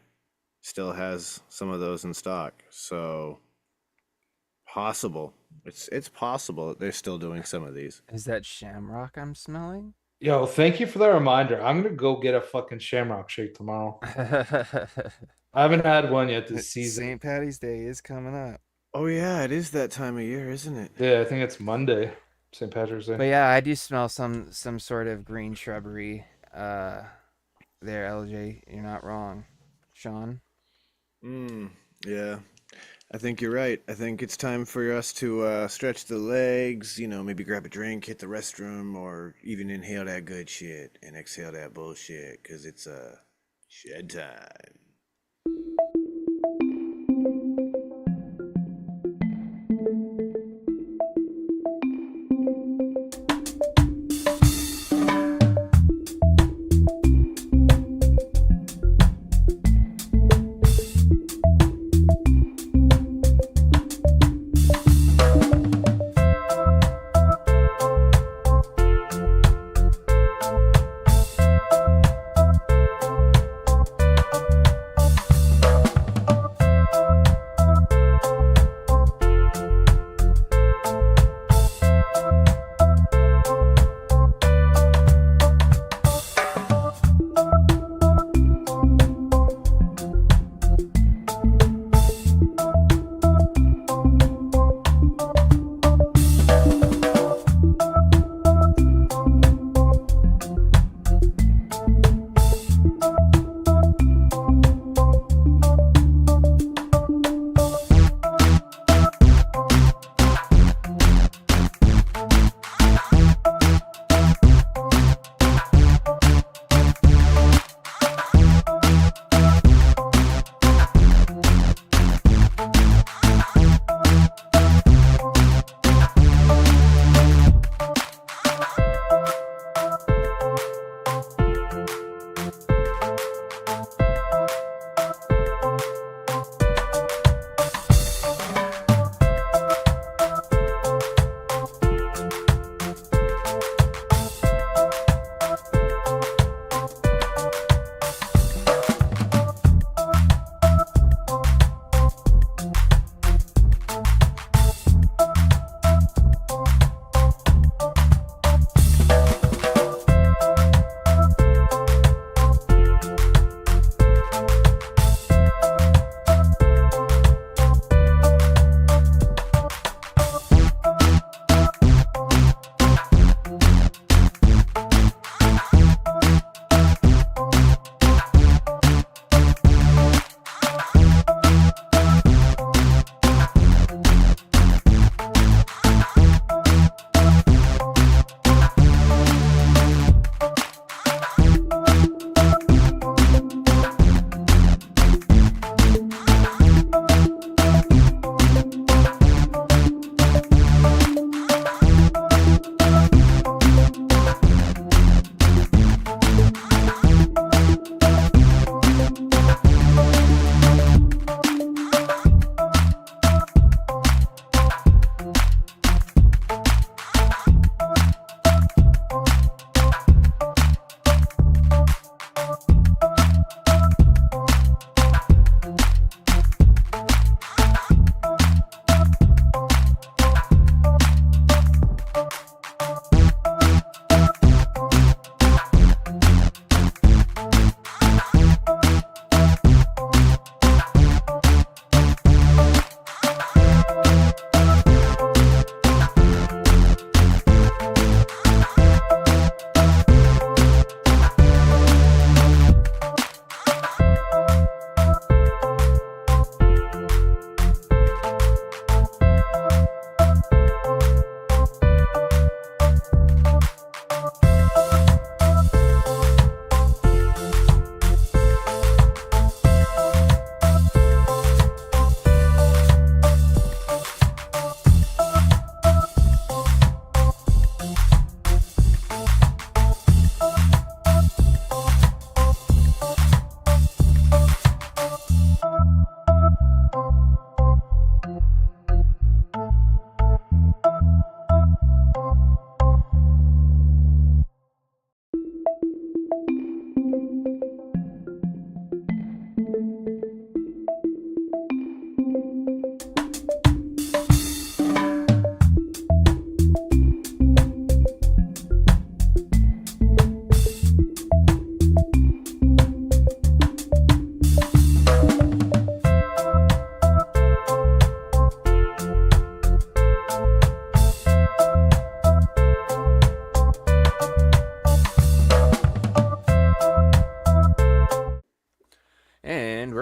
still has some of those in stock. So possible. It's possible that they're still doing some of these. Is that Shamrock I'm smelling? Yo, thank you for that reminder. I'm gonna go get a fucking Shamrock Shake tomorrow. I haven't had one yet this season. St. Patty's Day is coming up. Oh yeah, it is that time of year, isn't it? Yeah, I think it's Monday, St. Patrick's Day. But yeah, I do smell some sort of green shrubbery there, LJ. You're not wrong. Sean? Yeah. I think you're right. I think it's time for us to stretch the legs, maybe grab a drink, hit the restroom, or even inhale that good shit and exhale that bullshit, because it's shed time.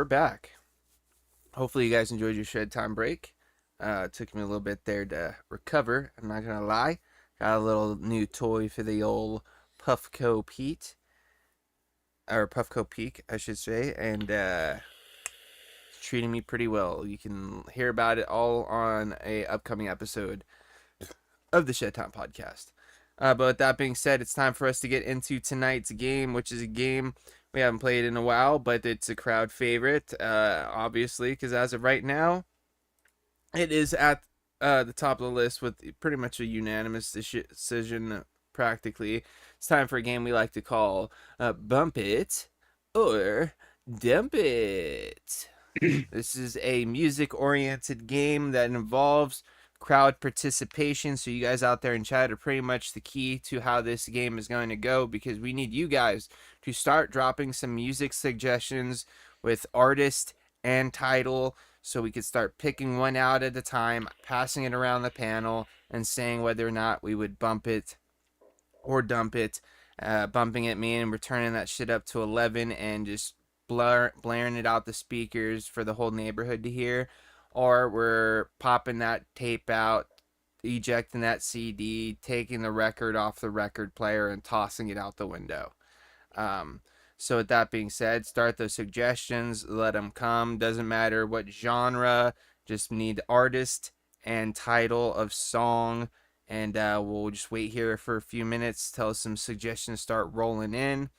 we're back. Hopefully you guys enjoyed your shed time break. It took me a little bit there to recover. I'm not gonna lie. Got a little new toy for the old Puffco Pete, or Puffco Peak, I should say, and it's treating me pretty well. You can hear about it all on a upcoming episode of the Shed Time podcast. But with that being said, it's time for us to get into tonight's game, which is a game we haven't played in a while, but it's a crowd favorite, obviously, because as of right now, it is at the top of the list with pretty much a unanimous decision, practically. It's time for a game we like to call Bump It or Dump It. This is a music-oriented game that involves crowd participation, so you guys out there in chat are pretty much the key to how this game is going to go, because we need you guys to start dropping some music suggestions with artist and title, so we could start picking one out at a time, passing it around the panel, and saying whether or not we would bump it or dump it. Bumping it meaning we're turning that shit up to 11 and just blaring it out the speakers for the whole neighborhood to hear, or we're popping that tape out, ejecting that CD, taking the record off the record player, and tossing it out the window. So with that being said, start those suggestions, let them come. Doesn't matter what genre, just need artist and title of song, and we'll just wait here for a few minutes till some suggestions start rolling in,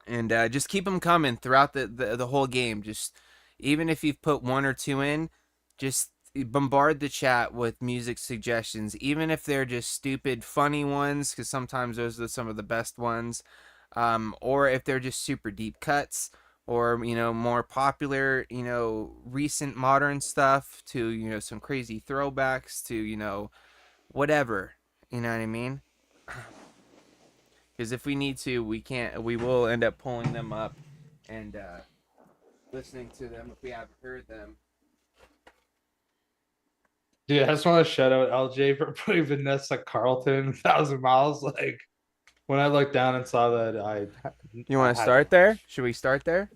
and just keep them coming throughout the whole game. Just even if you've put one or two in, just bombard the chat with music suggestions, even if they're just stupid, funny ones, because sometimes those are some of the best ones. Or if they're just super deep cuts, or, more popular, recent modern stuff, to, some crazy throwbacks, to, whatever, you know what I mean? Because if we need to, we will end up pulling them up and listening to them if we haven't heard them. Dude, I just want to shout out LJ for putting Vanessa Carlton 1,000 miles. Like, when I looked down and saw that, You want to start there? Should we start there?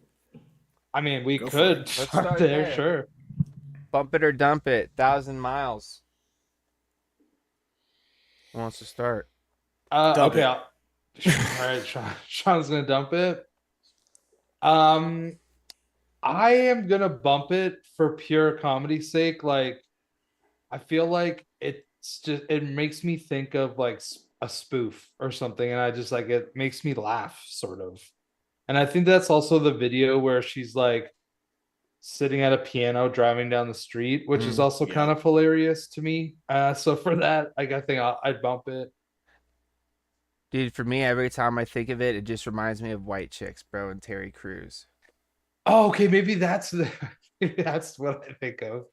I mean, we Go for could it. start there, sure. Bump it or dump it. 1,000 miles. Who wants to start? Dump Okay. it. All right, Sean's gonna dump it. I am gonna bump it for pure comedy's sake. Like, I feel like it makes me think of like a spoof or something, and I just like it makes me laugh, sort of. And I think that's also the video where she's like sitting at a piano driving down the street, which is also Yeah. kind of hilarious to me. So for that, like, I think I'd bump it. Dude, for me, every time I think of it, it just reminds me of White Chicks, bro, and Terry Crews. Oh, okay, maybe maybe that's what I think of.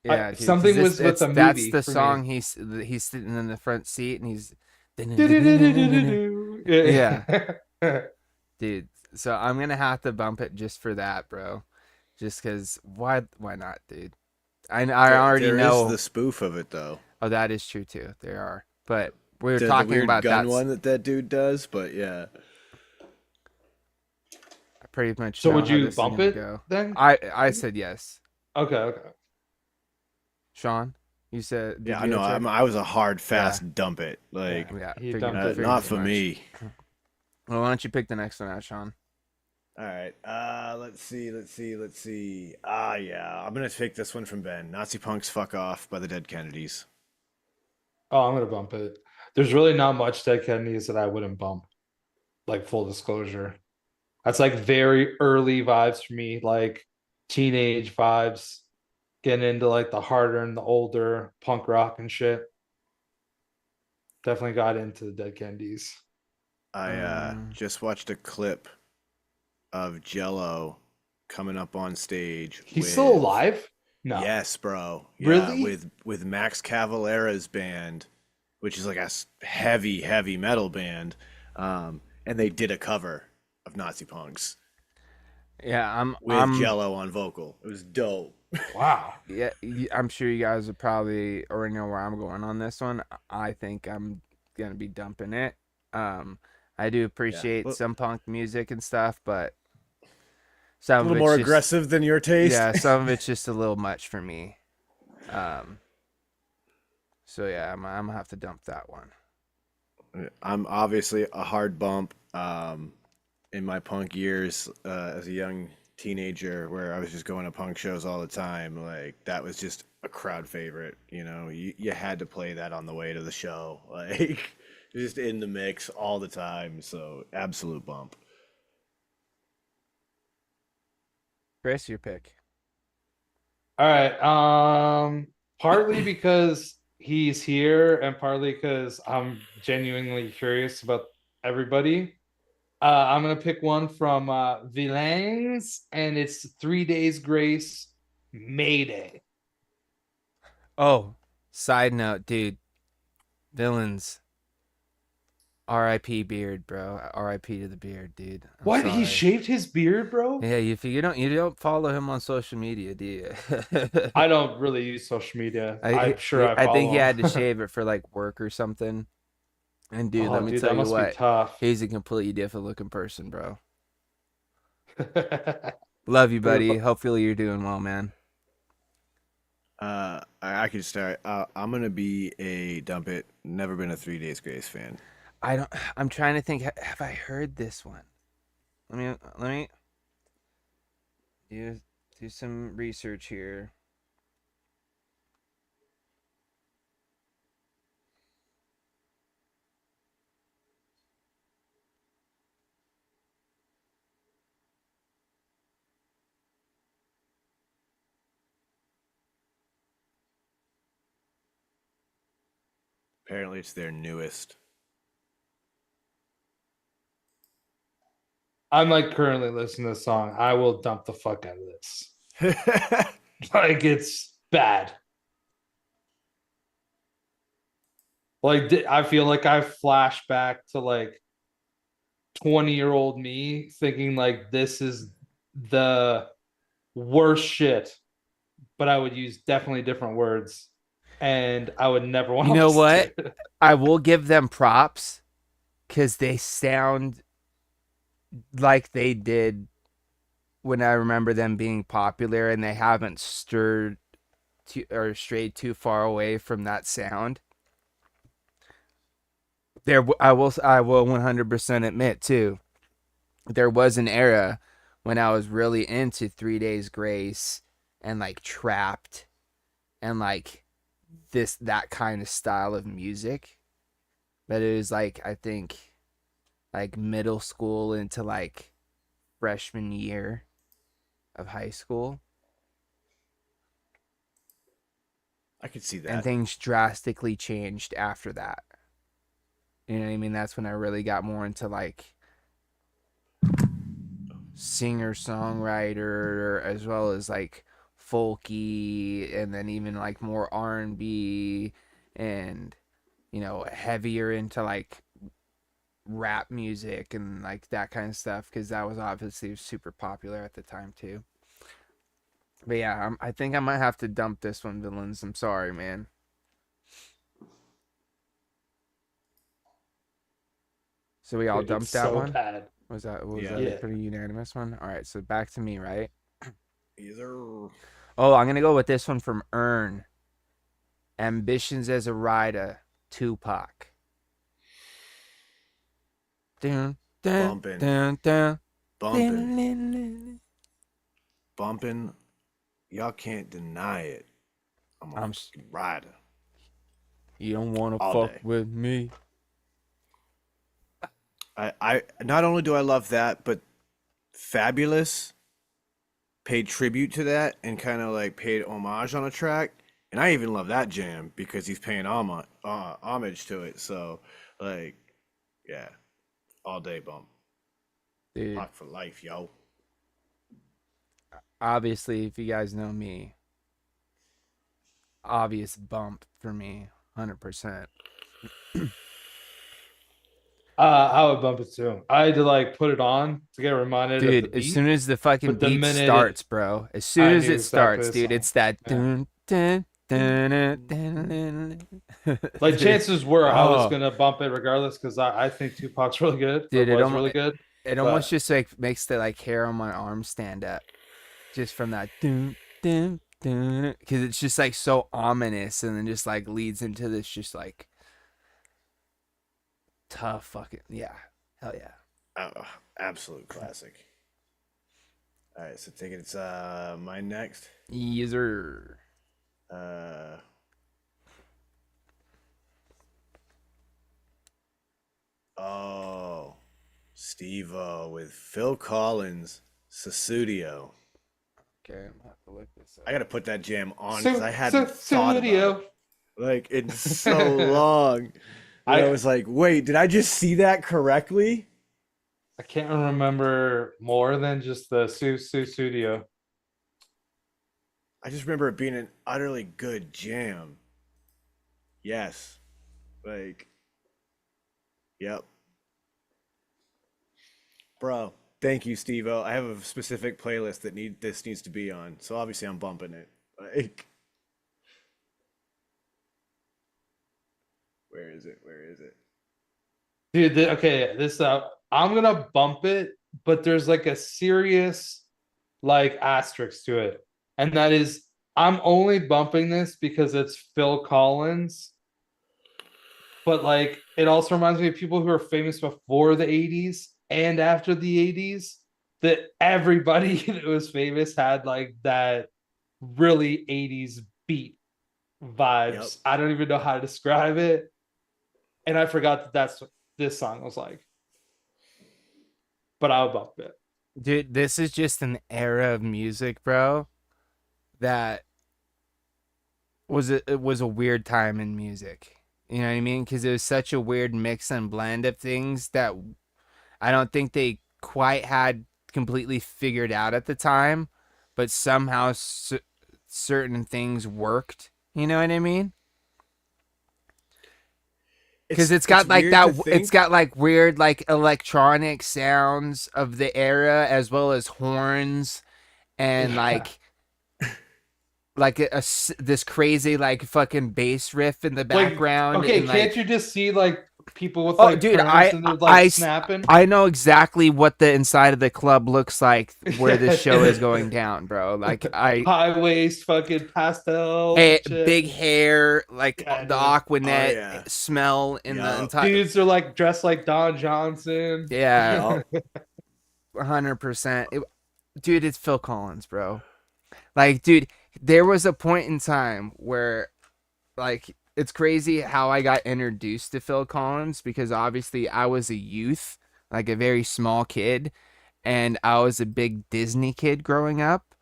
Yeah, dude, 'cause Something was with the that's movie the for song. me. He's sitting in the front seat and he's Yeah. dude. So I'm gonna have to bump it just for that, bro. Just because why not, dude? I already there know. is the spoof of it though. Oh, that is true too. There are, but we were The talking weird about gun that one that dude does, but yeah. I pretty much. So know would how you this is bump gonna it go. then? I said yes. Okay. Sean, you said Yeah, I you know. check? I was a hard, fast dump it. Like, Yeah, He figured- dumped it. figured not as for much. me. Well, why don't you pick the next one out, Sean? All right. Let's see. Yeah. I'm gonna take this one from Ben. Nazi Punks Fuck Off by the Dead Kennedys. Oh, I'm gonna bump it. There's really not much Dead Kennedys that I wouldn't bump. Like, full disclosure. That's like very early vibes for me, like teenage vibes, getting into like the harder and the older punk rock and shit. Definitely got into the Dead Kennedys. I just watched a clip of Jello coming up on stage. He's still alive? No. Yes, bro. Yeah, Really? with Max Cavalera's band, which is like a heavy metal band, and they did a cover of Nazi Punks Yeah, with Jello on vocal. It was dope. Wow. Yeah, I'm sure you guys are probably already know where I'm going on this one. I think I'm gonna be dumping it. I do appreciate well- some punk music and stuff, but Some A of little it's more just, aggressive than your taste. yeah, some of it's just a little much for me. So yeah, I'm gonna have to dump that one. I'm obviously a hard bump. In my punk years as a young teenager, where I was just going to punk shows all the time, like that was just a crowd favorite. You know, you had to play that on the way to the show, like just in the mix all the time. So absolute bump. Chris, your pick. All right. Partly because he's here, and partly because I'm genuinely curious about everybody. I'm gonna pick one from Villains, and it's 3 Days Grace Mayday. Oh, side note, dude. Villains. R.I.P. beard, bro. R.I.P. to the beard, dude. I'm What? He sorry. shaved his beard, bro? Yeah, if you don't follow him on social media, do you? I don't really use social media. I I'm sure I I think he follow had to him. shave it for like work or something. And dude, let Oh, me dude, tell that you must be what, tough. he's a completely different looking person, bro. Who Love you, the buddy. fuck? Hopefully you're doing well, man. I could start. I'm gonna be a dump it. Never been a 3 Days Grace fan. I'm trying to think. Have I heard this one? Let me do some research here. Apparently, it's their newest. I'm like currently listening to this song. I will dump the fuck out of this. Like it's bad. Like I feel like I flash back to like 20-year-old me thinking like this is the worst shit, but I would use definitely different words, and I would never want You to know listen what? to it. I will give them props because they sound like they did when I remember them being popular, and they haven't stirred or strayed too far away from that sound. I will 100% admit too. There was an era when I was really into 3 Days Grace and like Trapped and like that kind of style of music. But it was like, I think, like middle school into like freshman year of high school. I could see And that. things drastically changed after that. You know what I mean? That's when I really got more into like singer songwriter as well as like folky, and then even like more R&B, and heavier into like rap music and like that kind of stuff, because that was obviously super popular at the time too. But yeah, I think I might have to dump this one, Villains. I'm sorry, man. So we all It's dumped that so one. bad. Was that Yeah. a Yeah. pretty unanimous one? All right, so back to me, right? Either. Oh, I'm gonna go with this one from Earn. Ambitions as a Rider, Tupac. Dun, dun, Bumping. dun, dun. Bumping. Bumping. Y'all can't deny it. I'm a I'm fucking rider. You don't want to All fuck day. with me. I not only do I love that, but Fabulous paid tribute to that and kind of like paid homage on a track. And I even love that jam because he's paying homage to it. So, like, yeah, all day bump. Dude, Hot for life, yo. obviously, if you guys know me, obvious bump for me, 100%. I would bump it too. I had to like put it on to get reminded of the Dude, as beat. soon as the fucking But the beat minute starts, bro, as soon I as knew it exactly starts, the dude, song. it's that. Yeah. Dun, dun, dun, dun, dun, dun. Like Dude, chances were I was oh, gonna bump it regardless because I think Tupac's really good or dude, was really good. It almost just like makes the like hair on my arm stand up, just from that doom doom doom, because it's just like so ominous, and then just like leads into this just like tough fucking yeah, hell yeah. Oh, absolute classic. All right, so take it. It's mine next. User. Uh, oh, Steve-O with Phil Collins, Susudio. Okay, I'm gonna have to look this up. I gotta put that jam on because I hadn't thought studio. about it. Like it's so long. And I was like, wait, did I just see that correctly? I can't remember more than just the studio. I just remember it being an utterly good jam. Yes. Like, yep. Bro, thank you, Steve-O. I have a specific playlist that this needs to be on. So obviously I'm bumping it. Like, where is it? Where is it? Dude, okay, this I'm gonna bump it, but there's like a serious like asterisk to it. And that is I'm only bumping this because it's Phil Collins. But like it also reminds me of people who are famous before the 80s and after the 80s, that everybody that was famous had like that really 80s beat vibes. Yep. I don't even know how to describe it. And I forgot that that's what this song was like. But I'll bump it. Dude, this is just an era of music, bro, that it was a weird time in music. You know what I mean? Because it was such a weird mix and blend of things that I don't think they quite had completely figured out at the time, but somehow certain things worked. You know what I mean? Because it's got like that. It's got like weird like electronic sounds of the era, as well as horns and like this crazy like fucking bass riff in the background. Like, okay, and, can't you just see like people with oh, like dude, perms and they're like snapping? I know exactly what the inside of the club looks like where this show is going down, bro. Like high waist, fucking pastel, big hair, like yeah, the dude. Aquanet smell in the entire. Dudes are like dressed like Don Johnson. Yeah, 100%. Dude, it's Phil Collins, bro. Like, dude, there was a point in time where, like, it's crazy how I got introduced to Phil Collins, because obviously I was a youth, like a very small kid, and I was a big Disney kid growing up.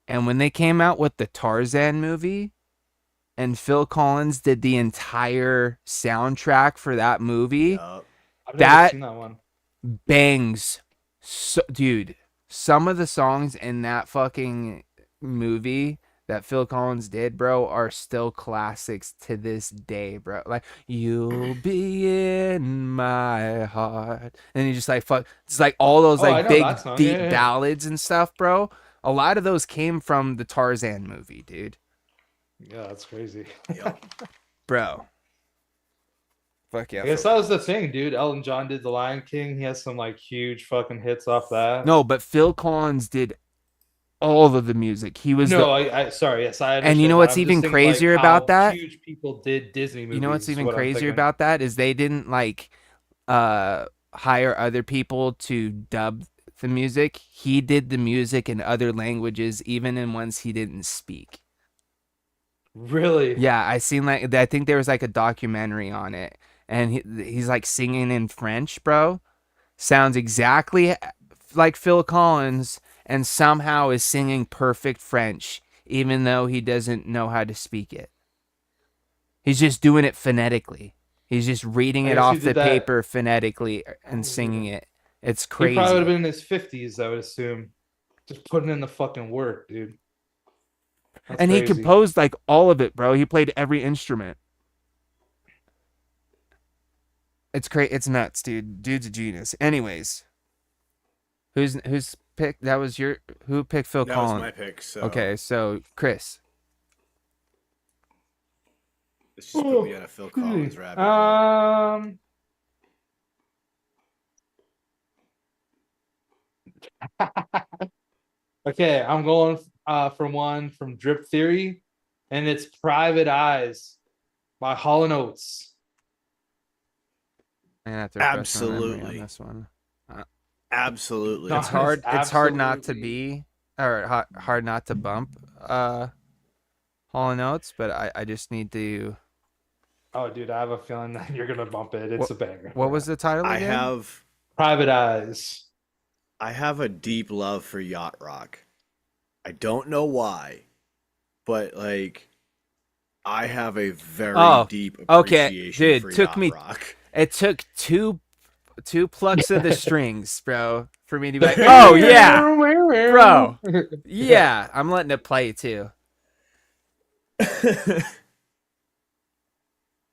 And when they came out with the Tarzan movie and Phil Collins did the entire soundtrack for that movie, I've never seen that one. Bangs. So, dude, some of the songs in that fucking movie that Phil Collins did, bro, are still classics to this day, bro. Like, you'll be in my heart. And he just like fuck, it's like all those like big deep ballads and stuff, bro. A lot of those came from the Tarzan movie, dude. Yeah, that's crazy. Yep. Bro. Fuck yeah. I guess that was the thing, dude. Elton John did The Lion King. He has some like huge fucking hits off that. No, but Phil Collins did all of the music. He was sorry, yes, I understand. And you know what's even crazier about that? Huge people did Disney movies. You know what's even crazier about that is they didn't like hire other people to dub the music. He did the music in other languages, even in ones he didn't speak. Really? Yeah, I think there was like a documentary on it, and he's like singing in French, bro. Sounds exactly like Phil Collins, and somehow is singing perfect French, even though he doesn't know how to speak it. He's just doing it phonetically. He's just reading it off the paper phonetically and singing it. It's crazy. He probably would have been in his 50s, I would assume. Just putting in the fucking work, dude. And crazy. He composed like all of it, bro. He played every instrument. It's crazy. It's nuts, dude. Dude's a genius. Anyways, who's pick? That was who picked Phil Collins? That was my pick. So okay, so Chris. Let's just put me on a Phil Collins rabbit hole. Okay, I'm going from one from Drip Theory, and it's Private Eyes by Hall and Oates. I'm gonna have to refresh my memory on Absolutely. this one. Absolutely. No, It's hard. It's hard not to absolutely- be, or hard not to bump. Hall and Oates, but I just need to. Oh, dude, I have a feeling that you're gonna bump it. It's a banger. What was the title I again? have Private Eyes? a deep love for yacht rock. I don't know why, but like I have a very deep okay, appreciation dude, for took yacht me- rock. It took two plucks of the strings, bro, for me to be like, oh yeah, bro. Yeah, I'm letting it play too.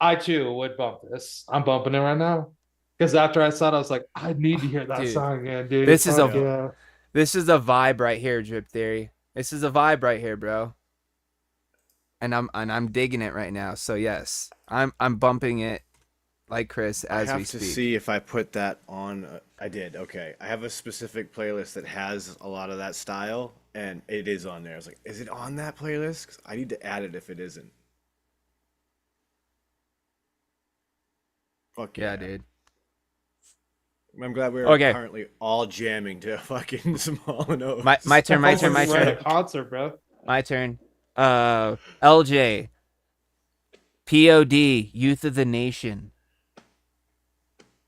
I too would bump this. I'm bumping it right now. Because after I saw it, I was like, I need to hear that Dude, song again, dude. this is Fuck a- yeah. This is a vibe right here, Drip Theory. This is a vibe right here, bro. And I'm digging it right now. So yes, I'm bumping it like Chris I as have we to speak. see if I put that on. I did. Okay, I have a specific playlist that has a lot of that style, and it is on there. I was like, is it on that playlist? 'Cause I need to add it if it isn't. Fuck Yeah, dude. I'm glad we're Okay. currently all jamming to fucking Small and Oates. My turn. My turn. My We're at a turn. concert, bro. My turn. LJ. POD. Youth of the Nation.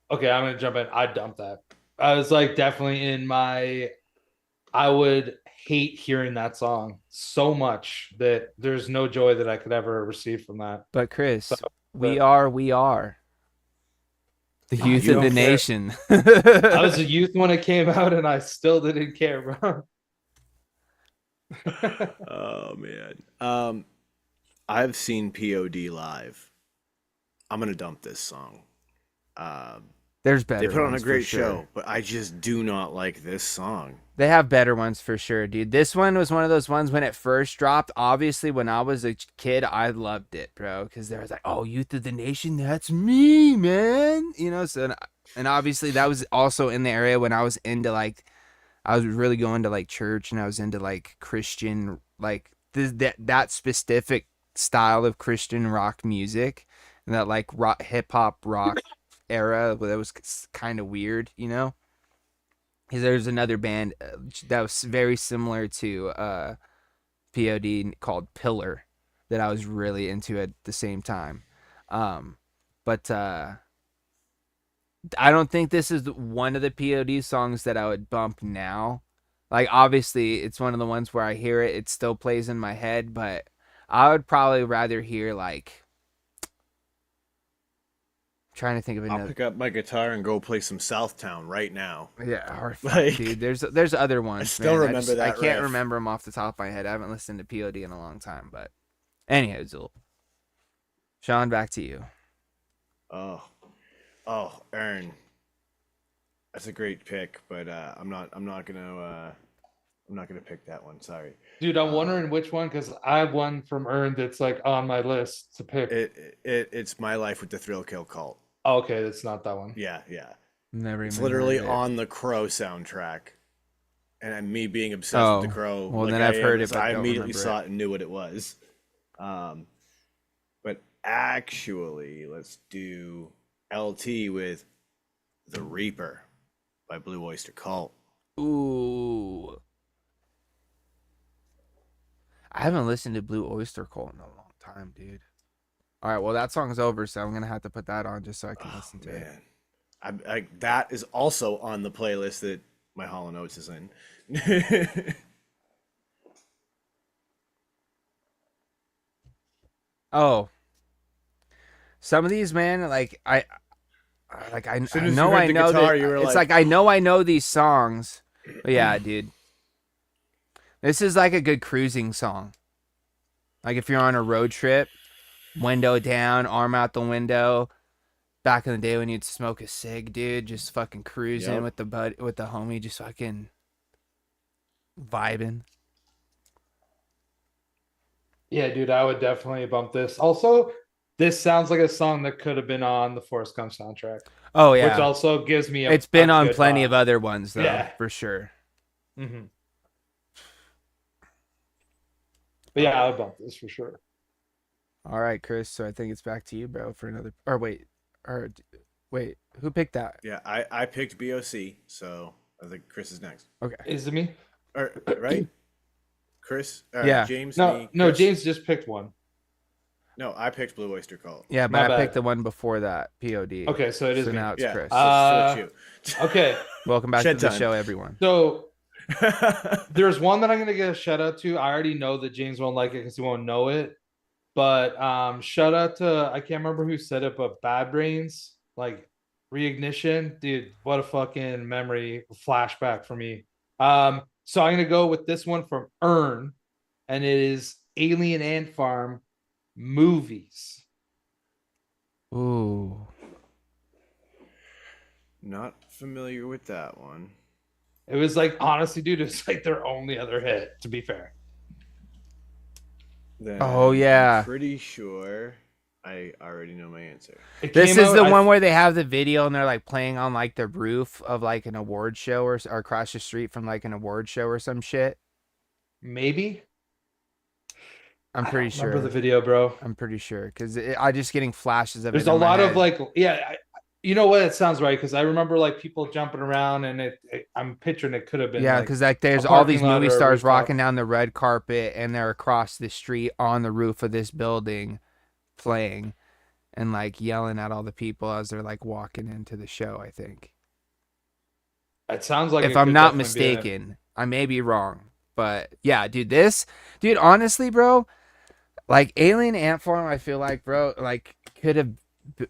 Okay, I'm gonna jump in. I dumped that. I was like definitely in my. I would hate hearing that song so much that there's no joy that I could ever receive from that. But Chris, So, we but- are the Oh, youth you of the don't care. nation. I was a youth when it came out, and I still didn't care, bro. Oh man. I've seen POD live. I'm gonna dump this song. There's better. They put on a ones for great sure. show, but I just do not like this song. They have better ones for sure, dude. This one was one of those ones when it first dropped. Obviously, when I was a kid, I loved it, bro, because there was like, "Oh, Youth of the Nation, that's me, man." You know, so and obviously that was also in the area when I was into like, I was really going to like church and I was into like Christian, like that specific style of Christian rock music, and that like rock hip hop rock era that was kind of weird, you know. Because there's another band that was very similar to POD called Pillar that I was really into at the same time. But I don't think this is one of the POD songs that I would bump now. Like, obviously, it's one of the ones where I hear it, it still plays in my head, but I would probably rather hear, like, trying to think of I'll another. pick up my guitar and go play some Southtown right now. Yeah, or fuck, Like, dude. There's other ones. still man. remember that I can't riff. remember them off the top of my head. I haven't listened to POD in a long time, but anyhow, Zul. Sean, back to you. Oh, Aaron, that's a great pick, but I'm not gonna pick that one. Sorry. Dude, I'm wondering which one because I have one from Earn that's like on my list to pick. It's My Life with the Thrill Kill Cult. Oh, okay, that's not that one. Yeah. Never. It's even literally heard it. on the Crow soundtrack, and me being obsessed with the Crow. well, like then I I've heard am, it, so but I don't immediately remember saw it. it and knew what it was. But actually, let's do LT with The Reaper by Blue Oyster Cult. Ooh. I haven't listened to Blue Oyster Cult in a long time, dude. All right, well that song's over, so I'm gonna have to put that on just so I can listen to it. Man, that is also on the playlist that my Hall & Oates is in. Oh, some of these, man, like I soon as you know heard I the know guitar, that you were it's like, like I know these songs, but yeah, dude, this is like a good cruising song. Like if you're on a road trip, window down, arm out the window. Back in the day when you'd smoke a cig, dude, just fucking cruising Yep. with the homie, just fucking vibing. Yeah, dude, I would definitely bump this. Also, this sounds like a song that could have been on the Forrest Gump soundtrack, Oh yeah, which also gives me a. it's been a on good plenty vibe. of other ones though, Yeah. for sure. Mm-hmm. But yeah, I would bump this for sure. All right, Chris. So I think it's back to you, bro, for another. Or wait, who picked that? Yeah, I picked BOC, so I think Chris is next. Okay. Is it me? Or right? Chris? Yeah. James, No, me, no. Chris? James just picked one. No, I picked Blue Oyster Cult. Yeah, but My I bad. picked the one before that. POD. Okay, so it is So me. now it's Yeah, Chris. so it's you. Okay, Welcome back Shed to the time. show, everyone. so there's one that I'm gonna get a shout out to. I already know that James won't like it because he won't know it. But shout out to, I can't remember who said it, but Bad Brains, like Reignition, dude. What a fucking memory flashback for me. So I'm gonna go with this one from Earn, and it is Alien Ant Farm Movies. Ooh. Not familiar with that one. It was like, honestly, dude, it's like their only other hit, to be fair. Then Oh, yeah. I'm pretty sure I already know my answer. This is the one where they have the video and they're like playing on like the roof of like an award show or across the street from like an award show or some shit. Maybe. I'm pretty sure. Remember the video, bro? I'm pretty sure because I just getting flashes of There's it. a in my lot of head. like, yeah, you know what? It sounds right because I remember like people jumping around, and I'm picturing it could have been. Yeah, like, because like there's a all these parking lot movie or a stars rooftop. rocking down the red carpet and they're across the street on the roof of this building playing and like yelling at all the people as they're like walking into the show, I think. It sounds like If it I'm could not definitely be mistaken, I may be wrong. But yeah, dude, honestly, bro, like Alien Ant Farm, I feel like, bro, like could have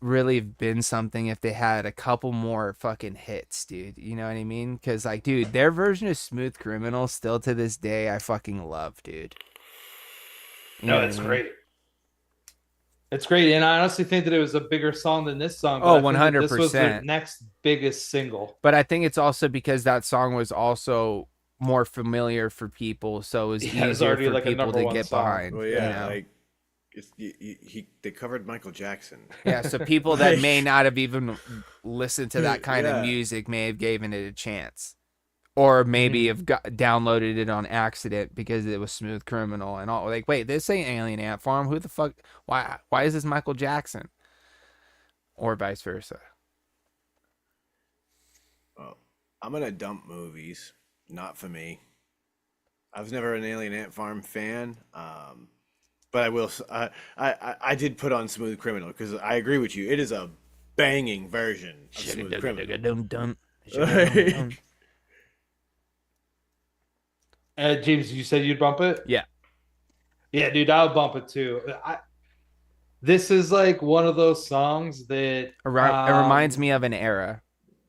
really been something if they had a couple more fucking hits, dude. You know what I mean? Because like, dude, their version of Smooth Criminal still to this day I fucking love, dude. You know No, what it's I mean? great. It's great, and I honestly think that it was a bigger song than this song. Oh, but I think that this was their 100%. next biggest single. But I think it's also because that song was also more familiar for people, so it was Yeah, it was easier already for like a people number to one get song. behind. Well, yeah, you know? like they covered Michael Jackson. Yeah, so people that may not have even listened to that kind of Yeah. music may have given it a chance, or maybe have downloaded it on accident because it was Smooth Criminal and all. Like, wait, this ain't Alien Ant Farm. Who the fuck? Why is this Michael Jackson? Or vice versa. Well, I'm gonna dump movies. Not for me. I was never an Alien Ant Farm fan. But I will. I did put on Smooth Criminal because I agree with you. It is a banging version of Smooth Criminal. James, you said you'd bump it? Yeah. Yeah, dude, I would bump it too. This is like one of those songs that It reminds me of an era.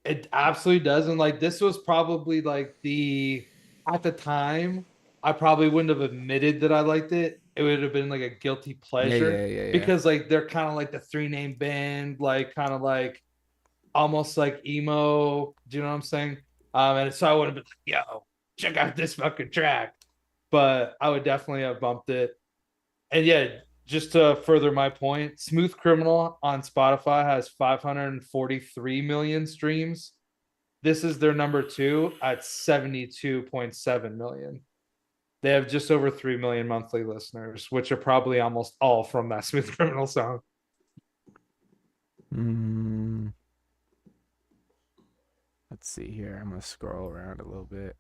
It absolutely does. And like this was probably like at the time, I probably wouldn't have admitted that I liked it. It would have been like a guilty pleasure. Yeah. Because like they're kind of like the 3 Name Band, like kind of like almost like emo. Do you know what I'm saying? And so I would have been like, yo, check out this fucking track. But I would definitely have bumped it. And yeah, just to further my point, Smooth Criminal on Spotify has 543 million streams. This is their number 2 at 72.7 million. They have just over 3 million monthly listeners, which are probably almost all from that Smooth Criminal song. Let's see here. I'm going to scroll around a little bit.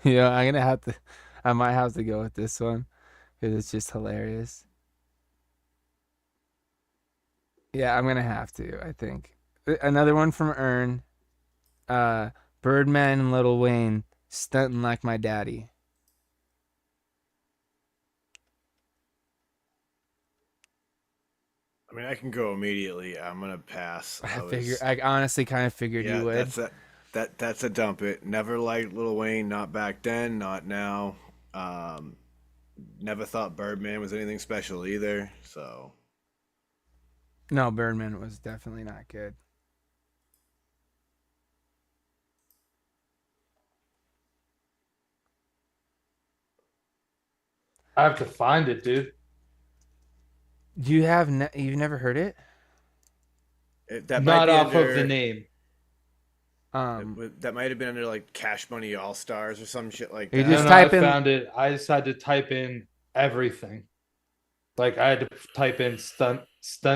I might have to go with this one because it's just hilarious. Yeah, I'm gonna have to, I think. Another one from Earn. Birdman and Lil Wayne, Stuntin' Like My Daddy. I mean, I can go immediately. I'm gonna pass. I honestly kind of figured you would. That's a dump it. Never liked Lil Wayne, not back then, not now. Never thought Birdman was anything special either. So No, Birdman was definitely not good. I have to find it, dude. Do you have you've never heard it? That might Not be off of the under. name. That might have been under like Cash Money All Stars or some shit like You No, just that. no, I type in. found it. I just had to type in everything. Like I had to type in stunt.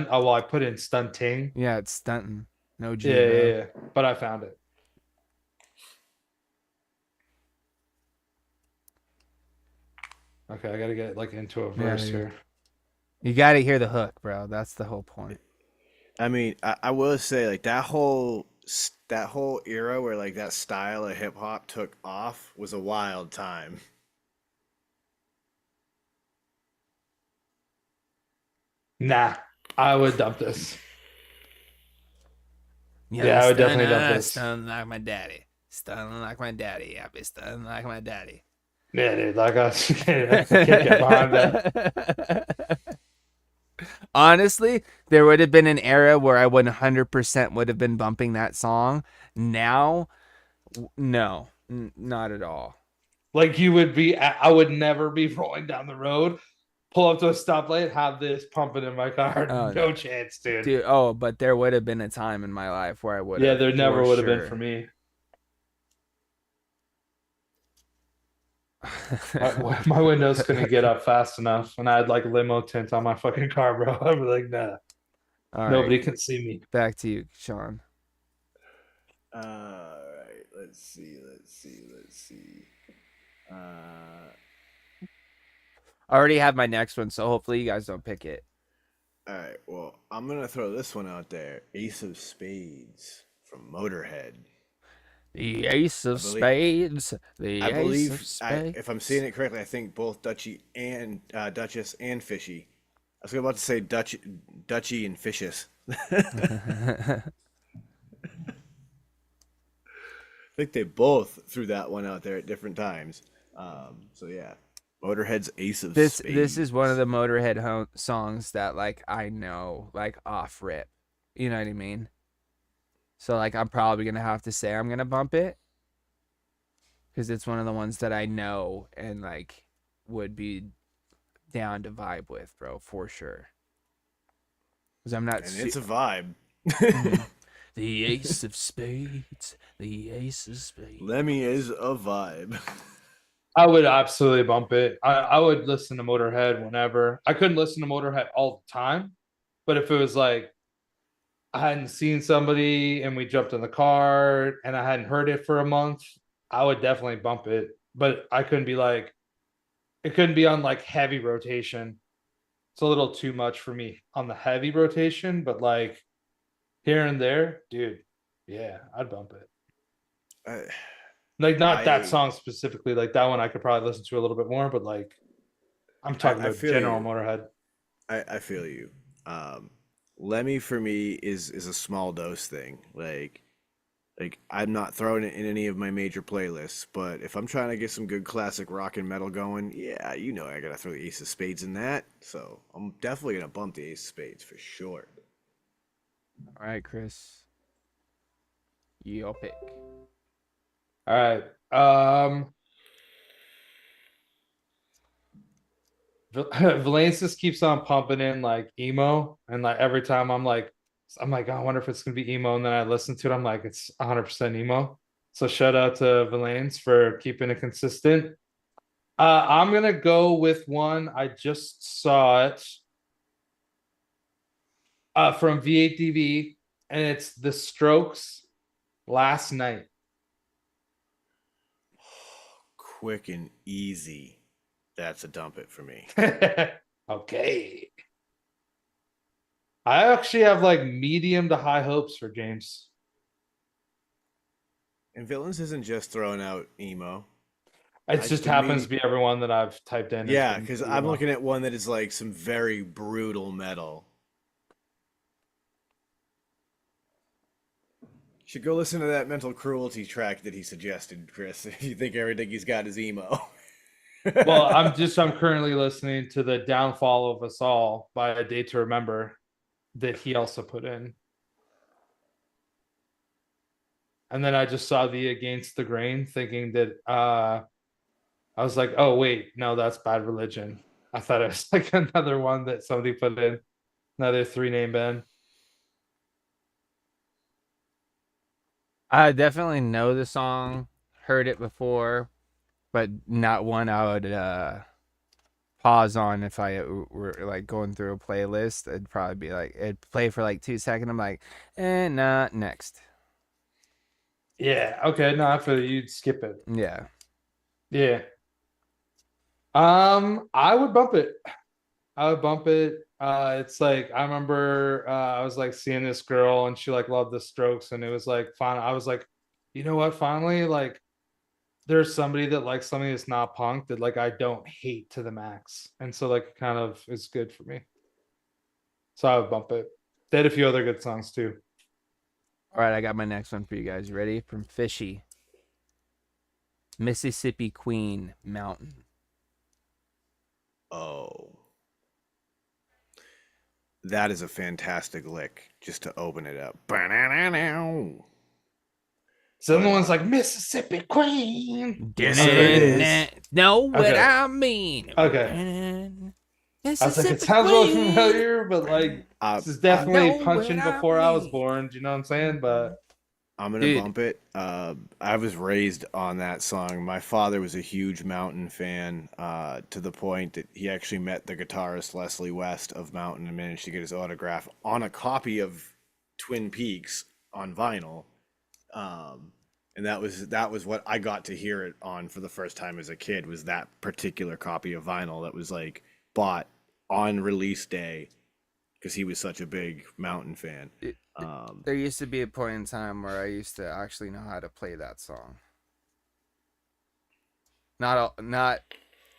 Oh, well, I put in stunting. Yeah, it's stunting. No Yeah, G, yeah, bro. yeah. But I found it. Okay, I gotta get like into a verse Yeah. here. You got to hear the hook, bro. That's the whole point. I mean, I will say like that whole era where like that style of hip hop took off was a wild time. Nah, I would dump this. Yeah, Yeah, I would definitely dump this. Stunning like my daddy. Stunning like my daddy. I be stunning like my daddy. Yeah, dude. Like I can't get behind that. Honestly, there would have been an era where I 100% would have been bumping that song. Now, no, not at all. Like you would be. I would never be rolling down the road, pull up to a stoplight, have this pumping in my car. Oh, No chance, dude. Dude, but there would have been a time in my life where I would Yeah, have. there never for would have been sure. for me. My windows couldn't get up fast enough, and I had like limo tint on my fucking car, bro. I was like, nah, All nobody right, can see me. back to you, Sean. All right, let's see. Uh, I already have my next one, so hopefully you guys don't pick it. all right, well, I'm gonna throw this one out there. Ace of Spades from Motorhead. The Ace of believe- Spades. The I Ace believe, of Spades. if I'm seeing it correctly, I think both Dutchy and Duchess and Fishy. I was about to say Dutchy and Fishes. I think they both threw that one out there at different times. So yeah, Motorhead's Ace of this Spades. is one of the Motorhead songs that like I know like off rip. You know what I mean? So like I'm probably gonna have to say I'm gonna bump it because it's one of the ones that I know and like would be down to vibe with, bro, for sure. Because I'm not. And it's a vibe. The Ace of Spades. The Ace of Spades. Lemmy is a vibe. I would absolutely bump it. I would listen to Motorhead whenever. I couldn't listen to Motorhead all the time, but if it was like I hadn't seen somebody and we jumped in the car and I hadn't heard it for a month, I would definitely bump it. But I couldn't be like, it couldn't be on like heavy rotation. It's a little too much for me on the heavy rotation, but like here and there, dude, yeah, I'd bump it. Like not that song specifically, like that one I could probably listen to a little bit more, but like I'm talking about general Motorhead. I feel you. Lemmy for me is a small dose thing. Like I'm not throwing it in any of my major playlists, but if I'm trying to get some good classic rock and metal going, yeah, I gotta throw the Ace of Spades in that. So I'm definitely gonna bump the Ace of Spades for sure. All right, Chris. Your pick. All right. Valence just keeps on pumping in like emo, and like every time I'm like, oh, I wonder if it's gonna be emo, and then I listen to it, I'm like, it's 100% emo. So shout out to Valence for keeping it consistent. I'm gonna go with one. I just saw it from V8DV, and it's The Strokes, Last Night. Quick and easy. That's a dump it for me. Okay. I actually have like medium to high hopes for James. And Villains isn't just throwing out emo. It just happens to be everyone that I've typed in. Yeah, because I'm looking at one that is like some very brutal metal. You should go listen to that Mental Cruelty track that he suggested, Chris, if you think everything he's got is emo. Well, I'm currently listening to The Downfall of Us All by A Day to Remember that he also put in. And then I just saw the Against the Grain, thinking that I was like, oh wait, no, that's Bad Religion. I thought it was like another one that somebody put in, another 3-name band. I definitely know the song, heard it before, but not one I would pause on if I were like going through a playlist. It'd probably be like it'd play for like 2 seconds. I'm like, nah, next. Yeah. Okay. No, I feel you'd skip it. Yeah. Yeah. I would bump it. I would bump it. It's like I remember I was like seeing this girl and she like loved the Strokes, and it was like fine. I was like, you know what? Finally, like there's somebody that likes something that's not punk that like I don't hate to the max, and so like it kind of is good for me. So I would bump it. They had a few other good songs too. All right, I got my next one for you guys. You ready? From Fishy. Mississippi Queen Mountain. Oh. That is a fantastic lick just to open it up. Ba-na-na-now. So the one's like Mississippi Queen. Yes, sir, it is. Know what Okay. I mean? Okay. I was like, it Mississippi sounds real Queen. familiar, but like this is I definitely know punching what I before I was mean. born. Do you know what I'm saying? But I'm gonna Dude. bump it. I was raised on that song. My father was a huge Mountain fan, to the point that he actually met the guitarist Leslie West of Mountain and managed to get his autograph on a copy of Twin Peaks on vinyl. And that was what I got to hear it on for the first time as a kid, was that particular copy of vinyl that was like bought on release day because he was such a big Mountain fan. There used to be a point in time where I used to actually know how to play that song. Not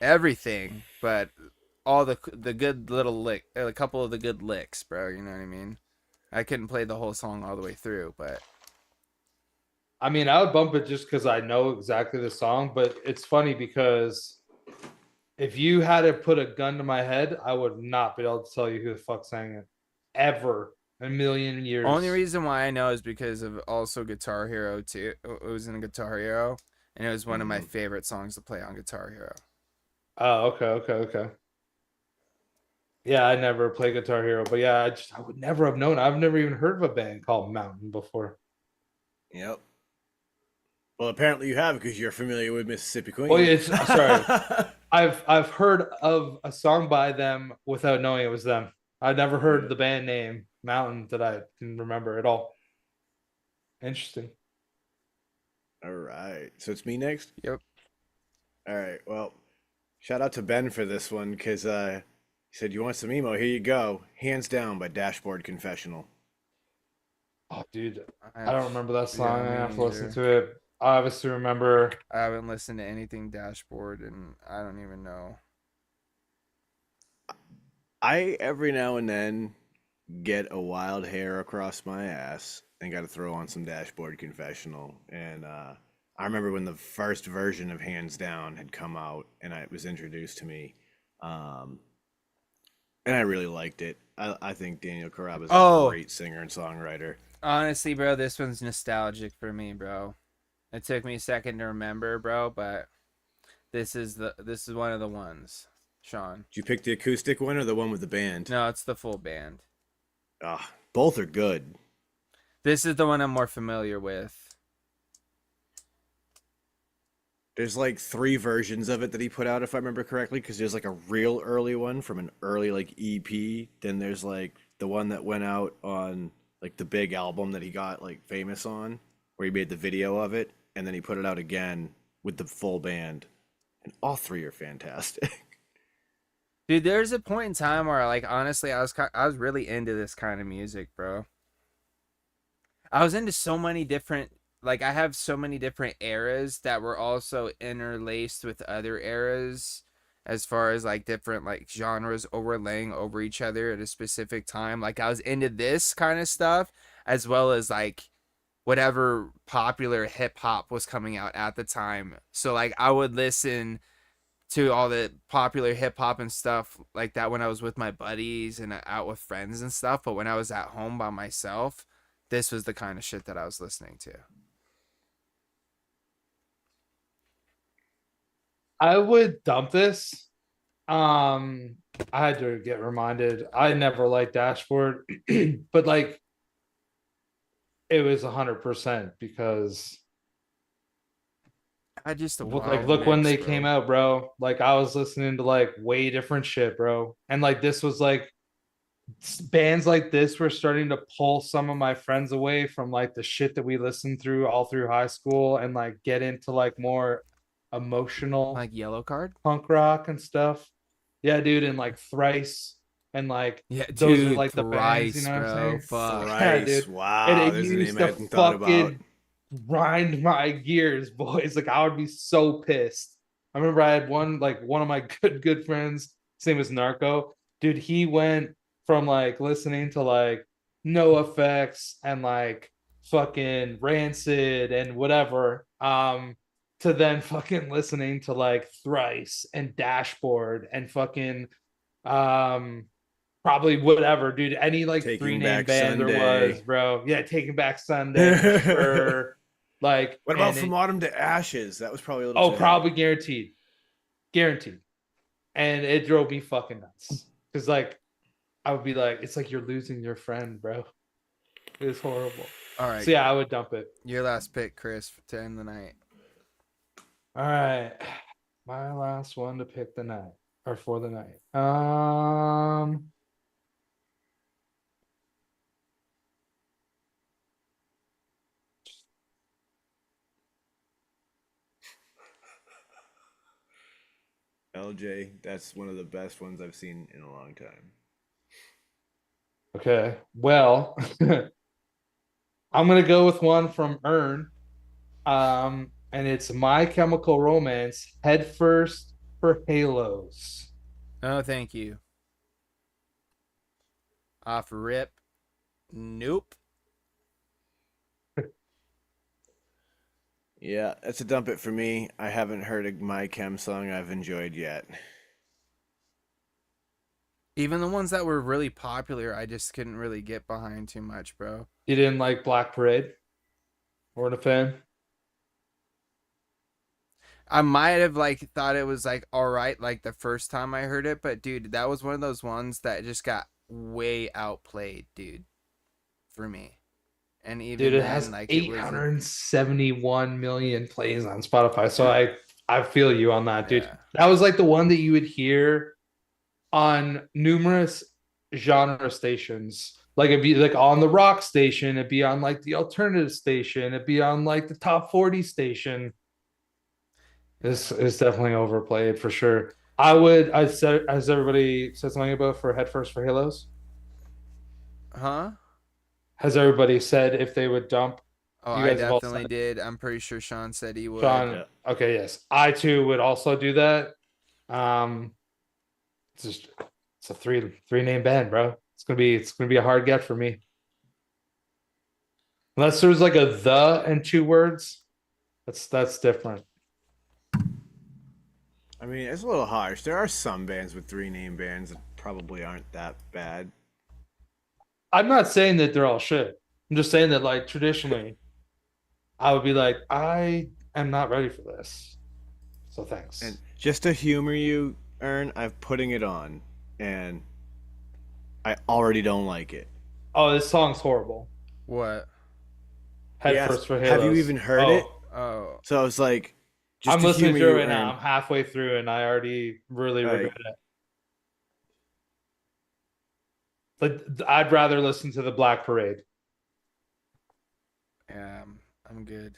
everything, but all the good little lick, a couple of the good licks, bro. You know what I mean? I couldn't play the whole song all the way through, but I mean, I would bump it just because I know exactly the song. But it's funny because if you had to put a gun to my head, I would not be able to tell you who the fuck sang it ever in a million years. only reason why I know is because of also Guitar Hero too. It was in Guitar Hero, and it was one of my favorite songs to play on Guitar Hero. Oh, okay. Yeah, I never played Guitar Hero, but yeah, I would never have known. I've never even heard of a band called Mountain before. Yep. Well, apparently you have, because you're familiar with Mississippi Queen. Oh, yeah, it's sorry. I've heard of a song by them without knowing it was them. I've never heard the band name Mountain that I can remember at all. Interesting. All right. So it's me next? Yep. All right. Well, shout out to Ben for this one, because he said, you want some emo? Here you go. Hands Down by Dashboard Confessional. Oh, dude, I don't remember that song. Yeah, I me have to listen neither. to it. I obviously remember. I haven't listened to anything Dashboard, and I don't even know. I, every now and then, get a wild hair across my ass and got to throw on some Dashboard Confessional. And I remember when the first version of Hands Down had come out and it was introduced to me. And I really liked it. I think Daniel Carab is a great singer and songwriter. Honestly, bro, this one's nostalgic for me, bro. It took me a second to remember, bro, but this is one of the ones, Sean. Did you pick the acoustic one or the one with the band? No, it's the full band. Both are good. This is the one I'm more familiar with. There's like 3 versions of it that he put out, if I remember correctly, because there's like a real early one from an early like EP. Then there's like the one that went out on like the big album that he got like famous on, where he made the video of it, and then he put it out again with the full band. And all 3 are fantastic. Dude, there's a point in time where, like, honestly, I was really into this kind of music, bro. I was into so many different, like, I have so many different eras that were also interlaced with other eras, as far as like different like genres overlaying over each other at a specific time. Like, I was into this kind of stuff, as well as like whatever popular hip hop was coming out at the time. So like I would listen to all the popular hip hop and stuff like that when I was with my buddies and out with friends and stuff. But when I was at home by myself, this was the kind of shit that I was listening to. I would dump this I had to get reminded. I never liked Dashboard, but like it was 100% because I just a like wild look when mix, they bro. came out, bro. Like I was listening to like way different shit, bro. And like this was like bands like this were starting to pull some of my friends away from like the shit that we listened through all through high school and like get into like more emotional Like Yellow Card. punk rock and stuff. Yeah, dude, and like Thrice and like Yeah, those are dude, like the bands, you thrice, know what I'm bro. saying? Fuck. Yeah, Thrice. dude. And Wow, it there's a used name I to hadn't thought about. fucking grind my gears, boys. Like I would be so pissed. I remember I had one of my good friends, his name was Narco. Dude, he went from like listening to like No Effects and like fucking Rancid and whatever, to then fucking listening to like Thrice and Dashboard and fucking um probably whatever, dude. Any like three Taking name Back band there was, Sunday. bro. Yeah, Taking Back Sunday for sure. Like, What about and From it, Autumn to Ashes? That was probably a little oh, too heavy. probably guaranteed, guaranteed. And it drove me fucking nuts because like I would be like, it's like you're losing your friend, bro. It was horrible. All right, So yeah, I would dump it. your last pick, Chris, to end the night. All right, my last one to pick the night or for the night. LJ, that's one of the best ones I've seen in a long time. Okay, well, I'm gonna go with one from Earn. And it's My Chemical Romance, Head First for Halos. Oh, thank you. Off rip. Nope. Yeah, that's a dump it for me. I haven't heard a My Chem song I've enjoyed yet. Even the ones that were really popular, I just couldn't really get behind too much, bro. You didn't like Black Parade? Or a fan? I might have like thought it was like all right like the first time I heard it, but dude, that was one of those ones that just got way outplayed, dude, for me. And Dude, even it then, has like it was 871 million plays on Spotify. So I feel you on that, dude. yeah. That was like the one that you would hear on numerous genre stations. Like it'd be like on the rock station, it'd be on like the alternative station, it'd be on like the top 40 station. This is definitely overplayed for sure. I said, has everybody said something about for Head First for Halos? Huh? Has everybody said if they would dump? Oh, You I guys have all definitely said, did. I'm pretty sure Sean said he would. Sean. Yeah. Okay, yes, I too would also do that. Um, it's just it's a three name band, bro. It's gonna be a hard get for me. Unless there's like a the and two words, that's different. I mean, it's a little harsh. There are some bands with three name bands that probably aren't that bad. I'm not saying that they're all shit. I'm just saying that like traditionally, I would be like, I am not ready for this. So thanks. And just to humor you, Ern, I'm putting it on, and I already don't like it. Oh, this song's horrible. What? Head Yes. First for Have you Halos. even heard Oh, it? Oh, So it's like, just I'm to listening humor to it you, right now. Ern. I'm halfway through and I already really All right. regret it. Like I'd rather listen to the Black Parade. yeah, I'm good.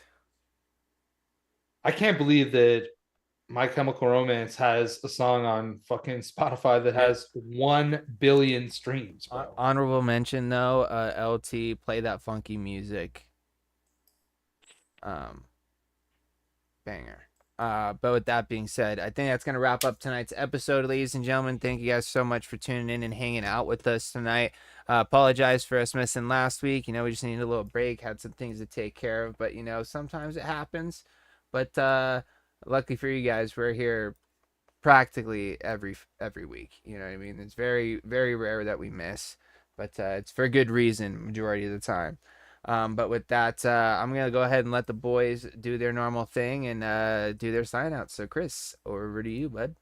I can't believe that My Chemical Romance has a song on fucking Spotify that has 1 billion streams, bro. Honorable mention though, LT, play that funky music. Banger. But with that being said, I think that's gonna wrap up tonight's episode, ladies and gentlemen. Thank you guys so much for tuning in and hanging out with us tonight. Apologize for us missing last week. You know, we just needed a little break, had some things to take care of, but you know, sometimes it happens. But luckily for you guys, we're here practically every week. You know what I mean? It's very, very rare that we miss, but it's for good reason majority of the time. But with that, I'm gonna go ahead and let the boys do their normal thing and do their sign out. So Chris, over to you, bud.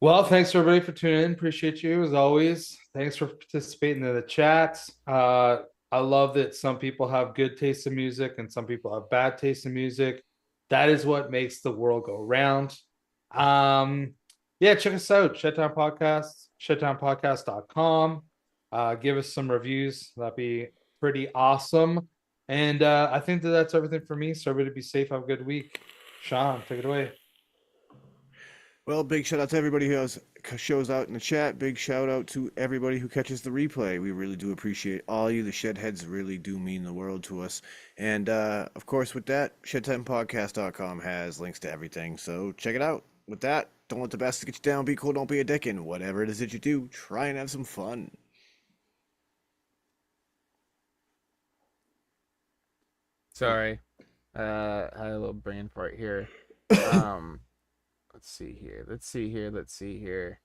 Well, thanks everybody for tuning in. Appreciate you as always. Thanks for participating in the chats. I love that some people have good taste in music and some people have bad taste in music. That is what makes the world go round. Yeah, check us out. Shedtime Podcast, shedtimepodcast.com. Give us some reviews. That'd be pretty awesome. And I think that's everything for me. So everybody be safe. Have a good week. Sean, take it away. Well, big shout out to everybody who shows out in the chat. Big shout out to everybody who catches the replay. We really do appreciate all you. The Shedheads really do mean the world to us. And of course, with that, ShedTimePodcast.com has links to everything. So check it out. With that, don't let the bastards get you down. Be cool, don't be a dick. And whatever it is that you do, try and have some fun. Sorry. I had a little brain fart here. Let's see here. Let's see here.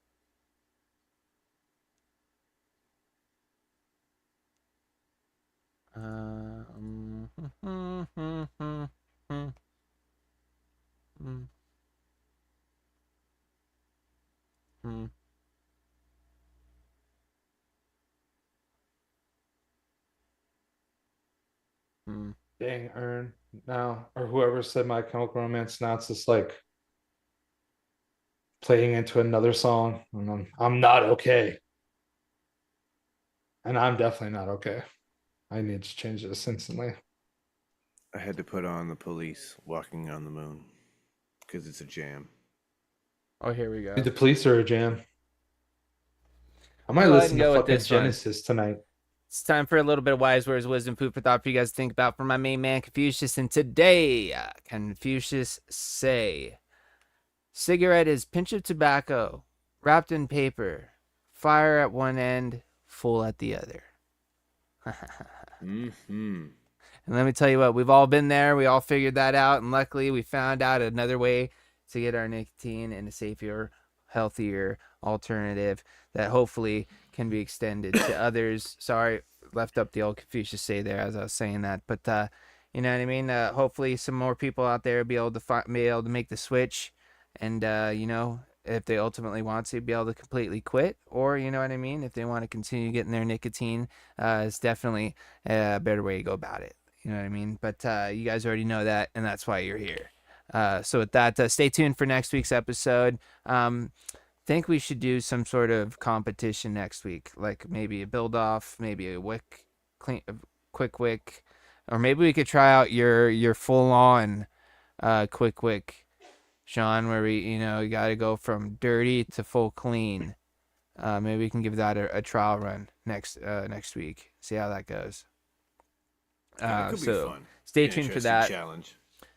Dang, Ern now, or whoever said My Chemical Romance, now it's just like playing into another song, and I'm not okay, and I'm definitely not okay. I need to change this instantly. I had to put on The Police, Walking on the Moon, because it's a jam. Oh, here we go. The Police are a jam. I might Go ahead listen and go to with fucking this one. Genesis tonight. It's time for a little bit of wise words, wisdom, food for thought for you guys to think about from my main man, Confucius. And today, Confucius say, cigarette is pinch of tobacco, wrapped in paper, fire at one end, full at the other. Mm-hmm. And let me tell you what, we've all been there. We all figured that out. And luckily, we found out another way to get our nicotine in a safer, healthier alternative that hopefully can be extended to others. Sorry, left up the old Confucius say there as I was saying that. But, you know what I mean? Hopefully, some more people out there be able to make the switch. And, you know, if they ultimately want to be able to completely quit, or, you know what I mean? If they want to continue getting their nicotine, it's definitely a better way to go about it. You know what I mean? But you guys already know that, and that's why you're here. So with that, stay tuned for next week's episode. Think we should do some sort of competition next week, like maybe a build off, maybe a quick wick, or maybe we could try out your full on quick wick, Sean, where you got to go from dirty to full clean. Maybe we can give that a trial run next week. See how that goes. It could be fun. Stay tuned for that. Challenge.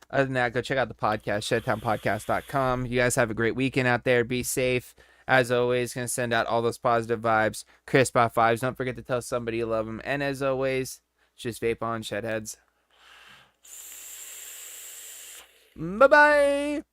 Other than that, go check out the podcast, shedtimepodcast.com. You guys have a great weekend out there. Be safe. As always, going to send out all those positive vibes. Crisp high fives. Don't forget to tell somebody you love them. And as always, just vape on, Shedheads. Bye-bye.